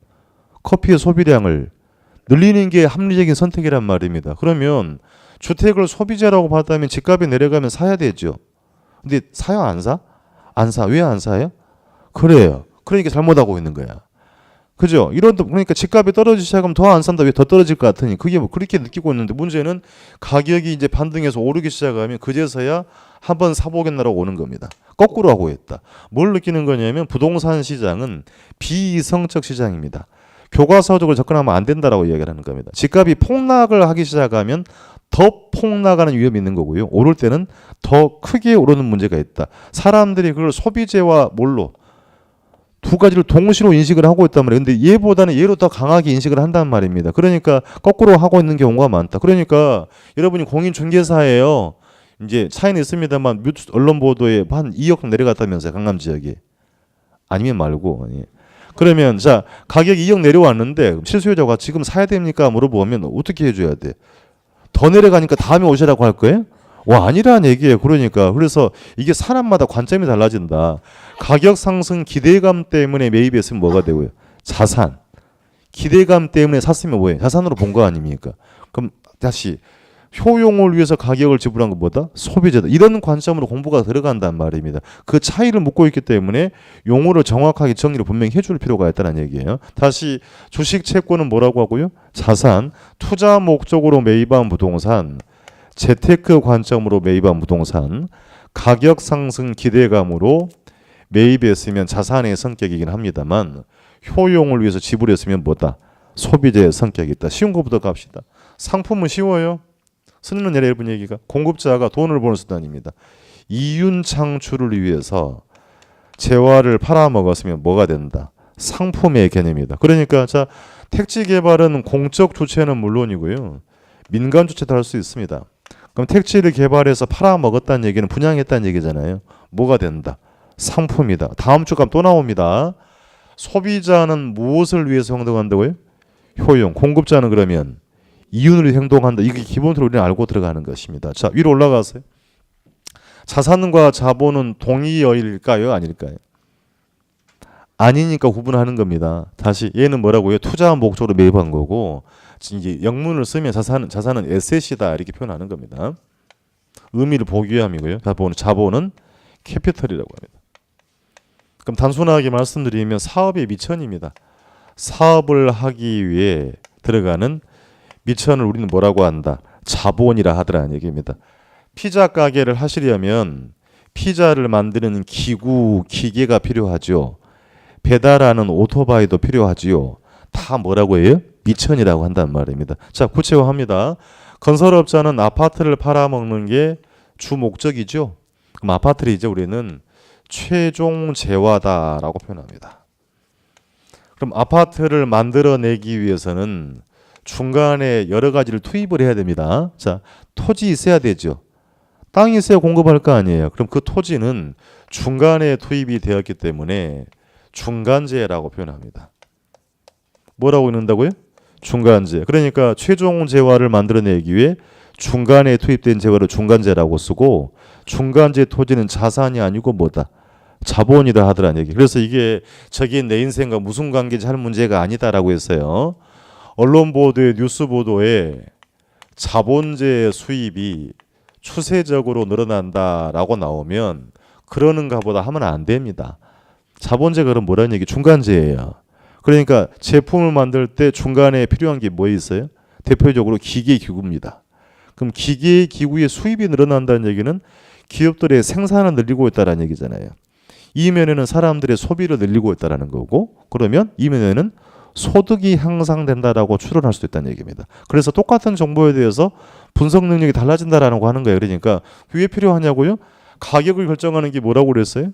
커피의 소비량을 늘리는 게 합리적인 선택이란 말입니다. 그러면 주택을 소비재라고 봤다면 집값이 내려가면 사야 되죠. 근데 사요 안 사? 안 사. 왜 안 사요? 그래요. 그러니까 잘못하고 있는 거야. 그죠? 그러니까 집값이 떨어지기 시작하면 더 안 산다. 왜 더 떨어질 것 같으니 그게 뭐 그렇게 느끼고 있는데 문제는 가격이 이제 반등해서 오르기 시작하면 그제서야 한번 사보겠나라고 오는 겁니다. 거꾸로 하고 있다. 뭘 느끼는 거냐면 부동산 시장은 비이성적 시장입니다. 교과서적으로 접근하면 안 된다라고 이야기를 하는 겁니다. 집값이 폭락을 하기 시작하면 더 폭락하는 위험이 있는 거고요. 오를 때는 더 크게 오르는 문제가 있다. 사람들이 그걸 소비재와 뭘로 두 가지를 동시로 인식을 하고 있단 말이에요. 근데 얘보다는 얘로 더 강하게 인식을 한단 말입니다. 그러니까 거꾸로 하고 있는 경우가 많다. 그러니까 여러분이 공인중개사예요. 이제 차이는 있습니다만 언론 보도에 한 2억 내려갔다면서요. 강남 지역에. 아니면 말고. 그러면 자 가격이 2억 내려왔는데 실수요자가 지금 사야 됩니까? 물어보면 어떻게 해줘야 돼? 더 내려가니까 다음에 오시라고 할 거예요? 와 아니라는 얘기예요. 그러니까 그래서 이게 사람마다 관점이 달라진다. 가격 상승 기대감 때문에 매입했으면 뭐가 되고요? 자산. 기대감 때문에 샀으면 뭐예요? 자산으로 본 거 아닙니까? 그럼 다시 효용을 위해서 가격을 지불한 것보다 소비재다. 이런 관점으로 공부가 들어간단 말입니다. 그 차이를 묻고 있기 때문에 용어를 정확하게 정리를 분명히 해줄 필요가 있다는 얘기예요. 다시 주식 채권은 뭐라고 하고요? 자산, 투자 목적으로 매입한 부동산, 재테크 관점으로 매입한 부동산, 가격 상승 기대감으로 매입했으면 자산의 성격이긴 합니다만 효용을 위해서 지불했으면 뭐다? 소비재의 성격이 있다. 쉬운 것부터 갑시다. 상품은 쉬워요. 쓰는 여러분 얘기가 공급자가 돈을 버는 수단입니다. 이윤 창출을 위해서 재화를 팔아먹었으면 뭐가 된다? 상품의 개념이다. 그러니까 자 택지 개발은 공적 주체는 물론이고요. 민간 주체도 할 수 있습니다. 그럼 택지를 개발해서 팔아먹었다는 얘기는 분양했다는 얘기잖아요. 뭐가 된다? 상품이다. 다음 주감 또 나옵니다. 소비자는 무엇을 위해서 행동한다고요? 효용. 공급자는 그러면 이윤으로 행동한다. 이게 기본적으로 우리는 알고 들어가는 것입니다. 자 위로 올라가세요. 자산과 자본은 동의어일까요? 아닐까요? 아니니까 구분하는 겁니다. 다시 얘는 뭐라고요? 투자 목적으로 매입한 거고 이제 영문을 쓰면 자산은 에셋이다 이렇게 표현하는 겁니다. 의미를 보기 위함이고요. 자본은 캐피털이라고 합니다. 그럼 단순하게 말씀드리면 사업의 미천입니다. 사업을 하기 위해 들어가는 미천을 우리는 뭐라고 한다? 자본이라 하더라는 얘기입니다. 피자 가게를 하시려면 피자를 만드는 기구, 기계가 필요하죠. 배달하는 오토바이도 필요하지요. 다 뭐라고 해요? 미천이라고 한단 말입니다. 자, 구체화합니다. 건설업자는 아파트를 팔아먹는 게 주 목적이죠. 그럼 아파트를 이제 우리는 최종 재화다라고 표현합니다. 그럼 아파트를 만들어내기 위해서는 중간에 여러 가지를 투입을 해야 됩니다. 자, 토지 있어야 되죠. 땅이 있어야 공급할 거 아니에요. 그럼 그 토지는 중간에 투입이 되었기 때문에 중간재라고 표현합니다. 뭐라고 읽는다고요? 중간재. 그러니까 최종 재화를 만들어내기 위해 중간에 투입된 재화를 중간재라고 쓰고 중간재 토지는 자산이 아니고 뭐다? 자본이다 하더란 얘기. 그래서 이게 저게 내 인생과 무슨 관계인지 할 문제가 아니다라고 했어요. 언론 보도에 뉴스 보도에 자본재 수입이 추세적으로 늘어난다라고 나오면 그러는가 보다 하면 안 됩니다. 자본재가 그럼 뭐라는 얘기? 중간재예요. 그러니까 제품을 만들 때 중간에 필요한 게 뭐 있어요? 대표적으로 기계기구입니다. 그럼 기계기구의 수입이 늘어난다는 얘기는 기업들의 생산을 늘리고 있다는 얘기잖아요. 이면에는 사람들의 소비를 늘리고 있다는 거고, 그러면 이면에는 소득이 향상된다라고 추론할 수도 있다는 얘기입니다. 그래서 똑같은 정보에 대해서 분석 능력이 달라진다라고 하는 거예요. 그러니까 왜 필요하냐고요? 가격을 결정하는 게 뭐라고 그랬어요?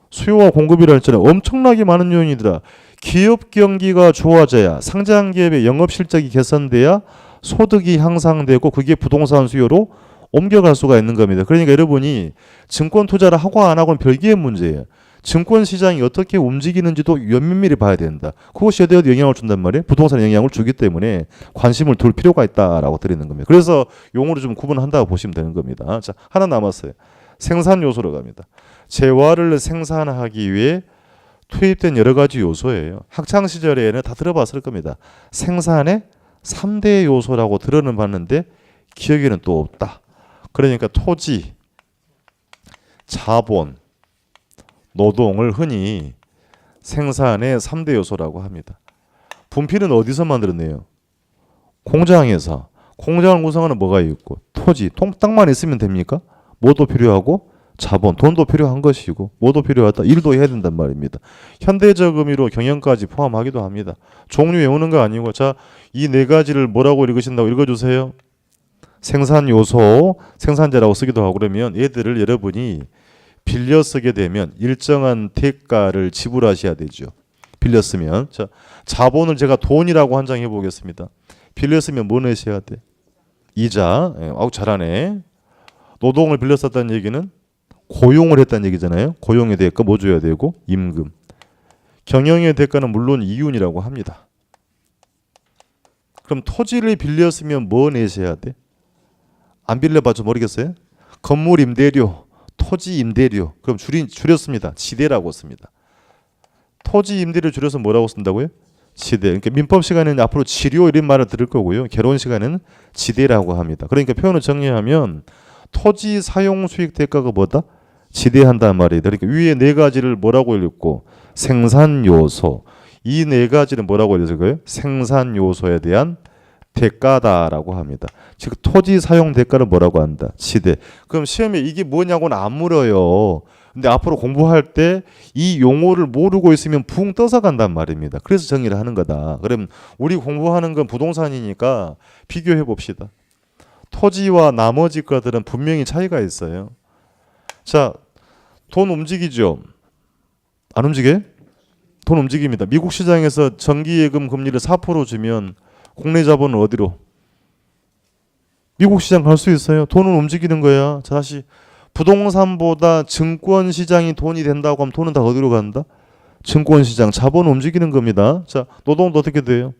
수요와 공급이라 했잖아요. 엄청나게 많은 요인이더라. 기업 경기가 좋아져야, 상장 기업의 영업 실적이 개선돼야 소득이 향상되고 그게 부동산 수요로 옮겨갈 수가 있는 겁니다. 그러니까 여러분이 증권 투자를 하고 안 하고는 별개의 문제예요. 증권 시장이 어떻게 움직이는지도 면밀히 봐야 된다. 그것이 어디에 영향을 준단 말이에요? 부동산에 영향을 주기 때문에 관심을 둘 필요가 있다라고 드리는 겁니다. 그래서 용어를 좀 구분한다고 보시면 되는 겁니다. 자, 하나 남았어요. 생산 요소로 갑니다. 재화를 생산하기 위해 투입된 여러 가지 요소예요. 학창 시절에는 다 들어봤을 겁니다. 생산의 3대 요소라고 들어는 봤는데 기억에는 또 없다. 그러니까 토지, 자본, 노동을 흔히 생산의 3대 요소라고 합니다. 분필은 어디서 만들어내요? 공장에서. 공장을 구성하는 뭐가 있고? 토지, 땅만 있으면 됩니까? 뭐도 필요하고 자본, 돈도 필요한 것이고 뭐도 필요하다. 일도 해야 된단 말입니다. 현대적 의미로 경영까지 포함하기도 합니다. 종류 외우는 거 아니고 자, 이 네 가지를 뭐라고 읽으신다고 읽어주세요. 생산 요소, 생산자라고 쓰기도 하고 그러면 얘들을 여러분이 빌려 쓰게 되면 일정한 대가를 지불하셔야 되죠. 빌려 쓰면. 자, 자본을 제가 돈이라고 한정해 보겠습니다. 빌려 쓰면 뭐 내셔야 돼? 이자. 아우 잘하네. 노동을 빌려 썼다는 얘기는 고용을 했다는 얘기잖아요. 고용의 대가 뭐 줘야 되고 임금. 경영의 대가는 물론 이윤이라고 합니다. 그럼 토지를 빌려 쓰면 뭐 내셔야 돼? 안 빌려봐도 모르겠어요? 건물 임대료, 토지 임대료. 그럼 줄였습니다. 지대라고 씁니다. 토지 임대료 줄여서 뭐라고 쓴다고요? 지대. 그러니까 민법 시간에는 앞으로 지료 이런 말을 들을 거고요. 개론 시간에는 지대라고 합니다. 그러니까 표현을 정리하면 토지 사용 수익 대가가 뭐다? 지대한단 말이에요. 그러니까 위에 네 가지를 뭐라고 읽고 생산 요소. 이 네 가지는 뭐라고 읽을 거예요? 생산 요소에 대한 대가다라고 합니다. 즉 토지 사용 대가를 뭐라고 한다? 지대. 그럼 시험에 이게 뭐냐고는 안 물어요. 근데 앞으로 공부할 때 이 용어를 모르고 있으면 붕 떠서 간단 말입니다. 그래서 정의를 하는 거다. 그럼 우리 공부하는 건 부동산이니까 비교해 봅시다. 토지와 나머지 것들은 분명히 차이가 있어요. 자, 돈 움직이죠? 안 움직여요? 돈 움직입니다. 미국 시장에서 정기예금 금리를 4% 주면 국내 자본은 어디로? 미국 시장 갈 수 있어요. 돈은 움직이는 거야. 자, 다시 부동산보다 증권 시장이 돈이 된다고 하면 돈은 다 어디로 간다? 증권 시장, 자본은 움직이는 겁니다. 자, 노동도 어떻게 돼요?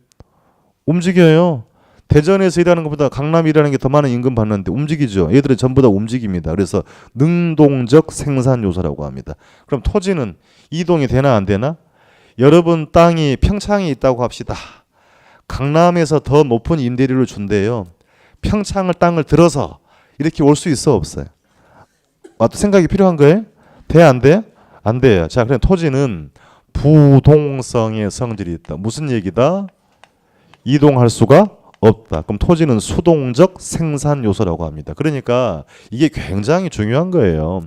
움직여요. 대전에서 일하는 것보다 강남에 일하는 게 더 많은 임금 받는데 움직이죠. 얘들은 전부 다 움직입니다. 그래서 능동적 생산 요소라고 합니다. 그럼 토지는 이동이 되나 안 되나? 여러분 땅이 평창에 있다고 합시다. 강남에서 더 높은 임대료를 준대요. 평창을 땅을 들어서 이렇게 올 수 있어 없어요? 생각이 필요한 거예요? 돼 안 돼? 안 돼요. 자, 그럼 토지는 부동성의 성질이 있다. 무슨 얘기다? 이동할 수가 없다. 그럼 토지는 수동적 생산 요소라고 합니다. 그러니까 이게 굉장히 중요한 거예요.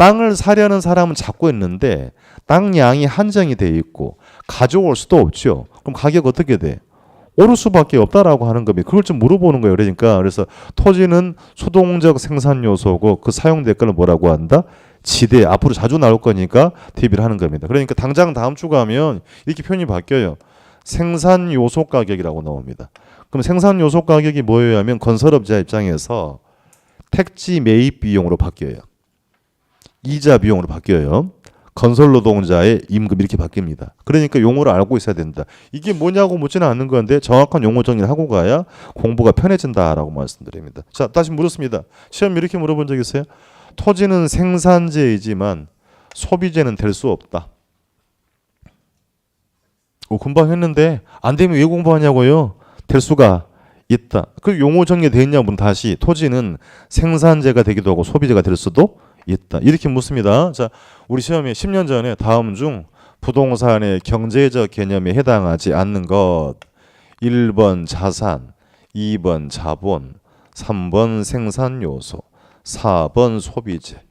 땅을 사려는 사람은 잡고 있는데 땅 양이 한정이 돼 있고 가져올 수도 없죠. 그럼 가격 어떻게 돼? 오를 수밖에 없다라고 하는 겁니다. 그걸 좀 물어보는 거예요. 그러니까 그래서 토지는 수동적 생산 요소고 그 사용 대가를 뭐라고 한다? 지대. 앞으로 자주 나올 거니까 대비를 하는 겁니다. 그러니까 당장 다음 주 가면 이렇게 표현이 바뀌어요. 생산 요소 가격이라고 나옵니다. 그럼 생산 요소 가격이 뭐예요 하면 건설업자 입장에서 택지 매입 비용으로 바뀌어요. 이자 비용으로 바뀌어요. 건설 노동자의 임금 이렇게 바뀝니다. 그러니까 용어를 알고 있어야 된다. 이게 뭐냐고 묻지는 않는 건데 정확한 용어 정리를 하고 가야 공부가 편해진다라고 말씀드립니다. 자, 다시 물었습니다. 시험 이렇게 물어본 적 있어요? 토지는 생산재이지만 소비재는 될 수 없다. 금방 했는데 안 되면 왜 공부하냐고요? 될 수가 있다. 그 용어 정리되어 있냐면 다시 토지는 생산재가 되기도 하고 소비재가 될 수도 있다. 이렇게 묻습니다. 자, 우리 시험에 10년 전에 다음 중 부동산의 경제적 개념에 해당하지 않는 것 1번 자산, 2번 자본, 3번 생산 요소, 4번 소비재,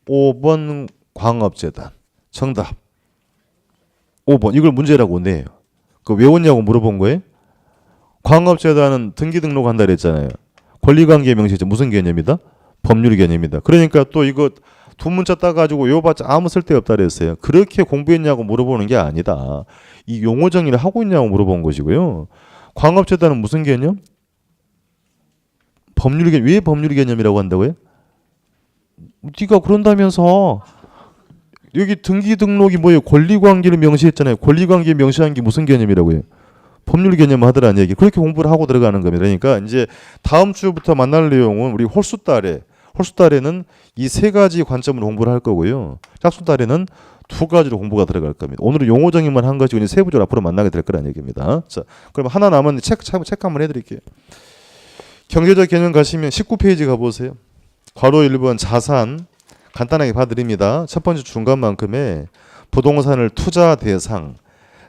5번 광업재단. 정답 5번. 이걸 문제라고 내요. 그 외웠냐고 물어본 거예요? 광업재단은 등기 등록한다 그랬잖아요. 권리관계 명시죠. 무슨 개념이다? 법률 개념이다. 그러니까 또 이거 두 문자 따가지고 외워봤자 아무 쓸데없다 그랬어요. 그렇게 공부했냐고 물어보는 게 아니다. 이 용어 정리를 하고 있냐고 물어본 것이고요. 광업재단은 무슨 개념? 법률 개념. 왜 법률 개념이라고 한다고요? 네가 그런다면서 여기 등기 등록이 뭐예요? 권리관계를 명시했잖아요. 권리관계 명시한 게 무슨 개념이라고요? 법률 개념 하더라는 얘기. 그렇게 공부를 하고 들어가는 겁니다. 그러니까 이제 다음 주부터 만날 내용은 우리 홀수달에는 이 세 가지 관점으로 공부를 할 거고요. 짝수달에는 두 가지로 공부가 들어갈 겁니다. 오늘은 용어 정의만 한 것이고 이제 세부적으로 앞으로 만나게 될 거라는 얘기입니다. 자, 그럼 하나 남았는데 체크 한번 해드릴게요. 경제적 개념 가시면 19페이지 가보세요. 괄호 1번 자산 간단하게 봐드립니다. 첫 번째 중간만큼에 부동산을 투자 대상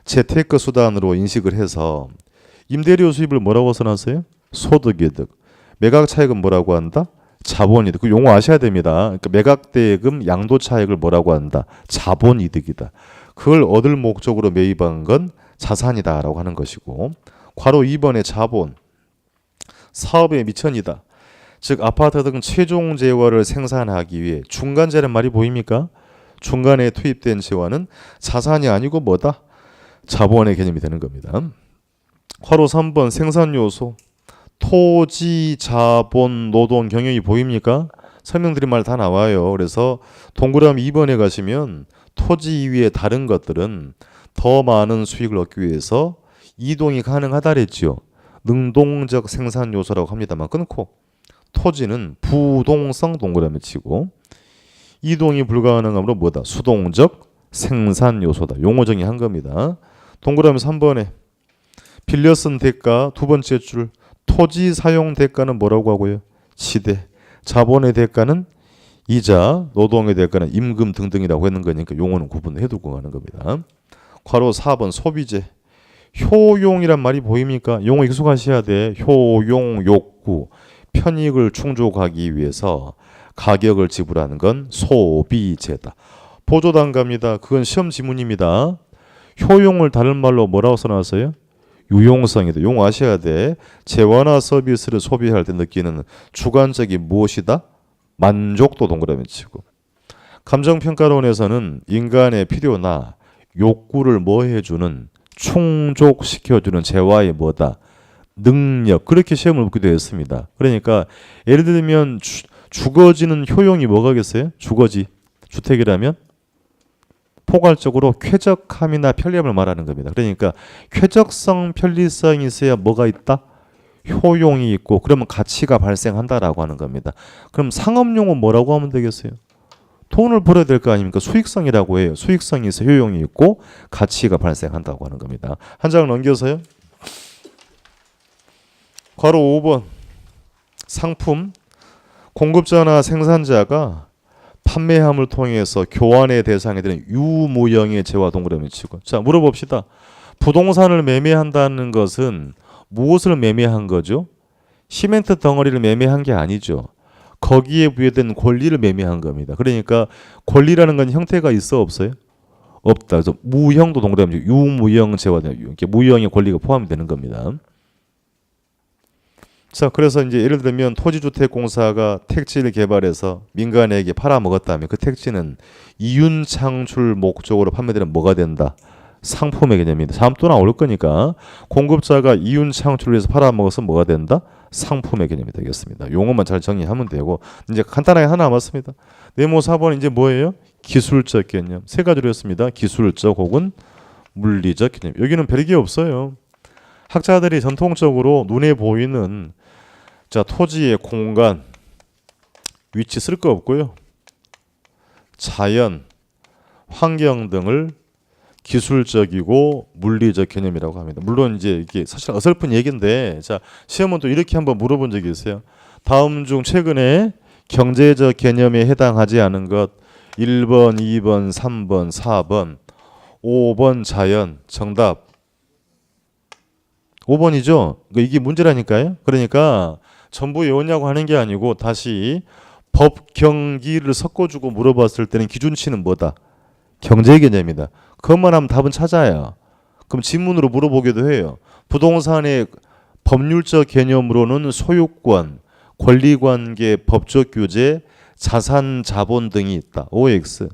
재테크 수단으로 인식을 해서 임대료 수입을 뭐라고 써놨어요? 소득이득. 매각 차익은 뭐라고 한다? 자본이득. 그 용어 아셔야 됩니다. 그러니까 매각 대금 양도 차익을 뭐라고 한다? 자본이득이다. 그걸 얻을 목적으로 매입한 건 자산이다라고 하는 것이고, 괄호 2번의 자본. 사업의 미천이다. 즉 아파트 등 최종 재화를 생산하기 위해 중간재란 말이 보입니까? 중간에 투입된 재화는 자산이 아니고 뭐다? 자본의 개념이 되는 겁니다. 괄호 3번 생산 요소. 토지, 자본, 노동, 경영이 보입니까? 설명드린 말 다 나와요. 그래서 동그라미 2번에 가시면 토지 이외의 다른 것들은 더 많은 수익을 얻기 위해서 이동이 가능하다 그랬죠. 능동적 생산 요소라고 합니다만 끊고 토지는 부동성 동그라미 치고 이동이 불가능하므로 뭐다? 수동적 생산 요소다. 용어 정의한 겁니다. 동그라미 3번에 빌려 쓴 대가 두 번째 줄 토지 사용 대가는 뭐라고 하고요? 시대. 자본의 대가는 이자, 노동의 대가는 임금 등등이라고 했는 거니까 용어는 구분해두고 가는 겁니다. 괄호 4번 소비재. 효용이란 말이 보입니까? 용어 익숙하셔야 돼. 효용, 욕구. 편익을 충족하기 위해서 가격을 지불하는 건 소비재다. 보조단가입니다. 그건 시험 지문입니다. 효용을 다른 말로 뭐라고 써놨어요? 유용성이다. 용어 아셔야 돼. 재화나 서비스를 소비할 때 느끼는 주관적인 무엇이다? 만족도 동그라미 치고. 감정평가론에서는 인간의 필요나 욕구를 뭐 해주는 충족시켜주는 재화의 뭐다? 능력. 그렇게 시험을 묻기도 했습니다. 그러니까 예를 들면 주거지는 효용이 뭐가겠어요? 주거지. 주택이라면 포괄적으로 쾌적함이나 편리함을 말하는 겁니다. 그러니까 쾌적성, 편리성이 있어야 뭐가 있다? 효용이 있고 그러면 가치가 발생한다라고 하는 겁니다. 그럼 상업용은 뭐라고 하면 되겠어요? 돈을 벌어야 될 거 아닙니까? 수익성이라고 해요. 수익성이 있어 효용이 있고 가치가 발생한다고 하는 겁니다. 한 장 넘겨서요. 괄호 5번 상품 공급자나 생산자가 판매함을 통해서 교환의 대상이 되는 유무형의 재화 동그라미 치고. 자, 물어봅시다. 부동산을 매매한다는 것은 무엇을 매매한 거죠? 시멘트 덩어리를 매매한 게 아니죠. 거기에 부여된 권리를 매매한 겁니다. 그러니까 권리라는 건 형태가 있어 없어요? 없다. 그래서 무형도 동그라미 유무형제와 이렇게 무형의 권리가 포함이 되는 겁니다. 자, 그래서 이제 예를 들면 토지주택공사가 택지를 개발해서 민간에게 팔아먹었다면 그 택지는 이윤 창출 목적으로 판매되는 뭐가 된다? 상품의 개념입니다. 다음 또 나올 거니까 공급자가 이윤 창출을 위해서 팔아먹어서 뭐가 된다? 상품의 개념이 되겠습니다. 용어만 잘 정리하면 되고 이제 간단하게 하나 남았습니다. 네모 4번 이제 뭐예요? 기술적 개념. 세 가지로 했습니다. 기술적 혹은 물리적 개념. 여기는 별게 없어요. 학자들이 전통적으로 눈에 보이는 자 토지의 공간, 위치 쓸 거 없고요. 자연, 환경 등을 기술적이고 물리적 개념이라고 합니다. 물론 이제 이게 사실 어설픈 얘기인데 자 시험은 또 이렇게 한번 물어본 적이 있어요. 다음 중 최근에 경제적 개념에 해당하지 않은 것 1번, 2번, 3번, 4번, 5번 자연 정답 5번이죠. 이게 문제라니까요. 그러니까 전부 외웠냐고 하는 게 아니고 다시 법 경기를 섞어주고 물어봤을 때는 기준치는 뭐다? 경제 개념이다. 그것만 하면 답은 찾아요. 그럼 지문으로 물어보기도 해요. 부동산의 법률적 개념으로는 소유권, 권리관계, 법적 규제, 자산, 자본 등이 있다. OX.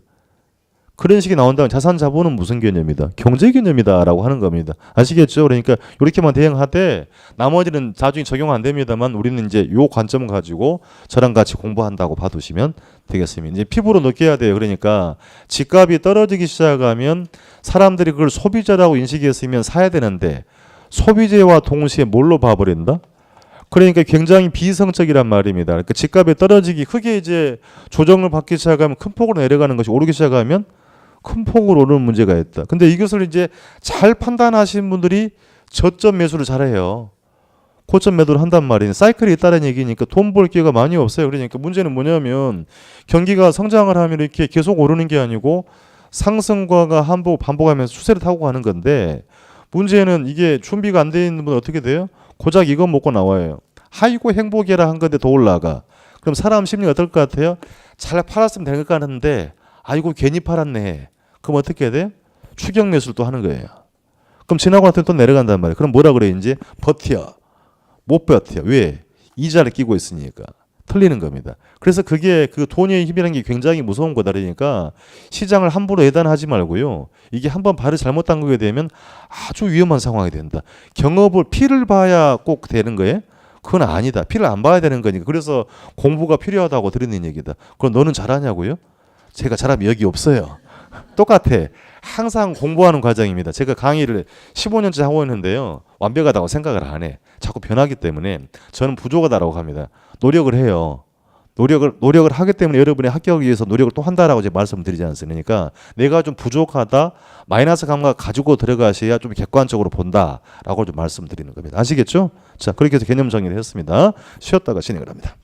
그런 식이 나온다면 자산, 자본은 무슨 개념이다? 경제 개념이다라고 하는 겁니다. 아시겠죠? 그러니까 이렇게만 대응하되 나머지는 나중에 적용 안 됩니다만 우리는 이제 요 관점을 가지고 저랑 같이 공부한다고 봐두시면 되겠습니다. 이제 피부로 느껴야 돼요. 그러니까 집값이 떨어지기 시작하면 사람들이 그걸 소비자라고 인식했으면 사야 되는데 소비재와 동시에 뭘로 봐버린다? 그러니까 굉장히 비이성적이란 말입니다. 그러니까 집값이 떨어지기 크게 이제 조정을 받기 시작하면 큰 폭으로 내려가는 것이 오르기 시작하면 큰 폭으로 오르는 문제가 있다. 근데 이것을 이제 잘 판단하시는 분들이 저점 매수를 잘해요. 고점 매도를 한단 말이에요. 사이클이 있다는 얘기니까 돈 벌 기회가 많이 없어요. 그러니까 문제는 뭐냐면 경기가 성장을 하면 이렇게 계속 오르는 게 아니고 상승과가 반복하면서 추세를 타고 가는 건데 문제는 이게 준비가 안 돼 있는 분은 어떻게 돼요? 고작 이거 먹고 나와요. 아이고 행복이라 한 건데 더 올라가. 그럼 사람 심리가 어떨 것 같아요? 잘 팔았으면 될 것 같은데 아이고 괜히 팔았네. 그럼 어떻게 해야 돼요? 추격 매수를 또 하는 거예요. 그럼 지나고 나서 또 내려간단 말이에요. 그럼 뭐라 그래 이제? 버텨. 못 버텨. 왜? 이자를 끼고 있으니까. 틀리는 겁니다. 그래서 그게 그 돈의 힘이라는 게 굉장히 무서운 거다. 그러니까 시장을 함부로 예단하지 말고요. 이게 한번 발을 잘못 담그게 되면 아주 위험한 상황이 된다. 경업을 피를 봐야 꼭 되는 거예요? 그건 아니다. 피를 안 봐야 되는 거니까. 그래서 공부가 필요하다고 드리는 얘기다. 그럼 너는 잘하냐고요? 제가 잘하면 여기 없어요. 똑같아. 항상 공부하는 과정입니다. 제가 강의를 15년째 하고 있는데요. 완벽하다고 생각을 안 해. 자꾸 변하기 때문에 저는 부족하다라고 합니다. 노력을 해요. 노력을 하기 때문에 여러분의 합격을 위해서 노력을 또 한다라고 제가 말씀드리지 않습니까? 내가 좀 부족하다, 마이너스 감각 가지고 들어가셔야 좀 객관적으로 본다라고 좀 말씀드리는 겁니다. 아시겠죠? 자, 그렇게 해서 개념 정리를 했습니다. 쉬었다가 진행을 합니다.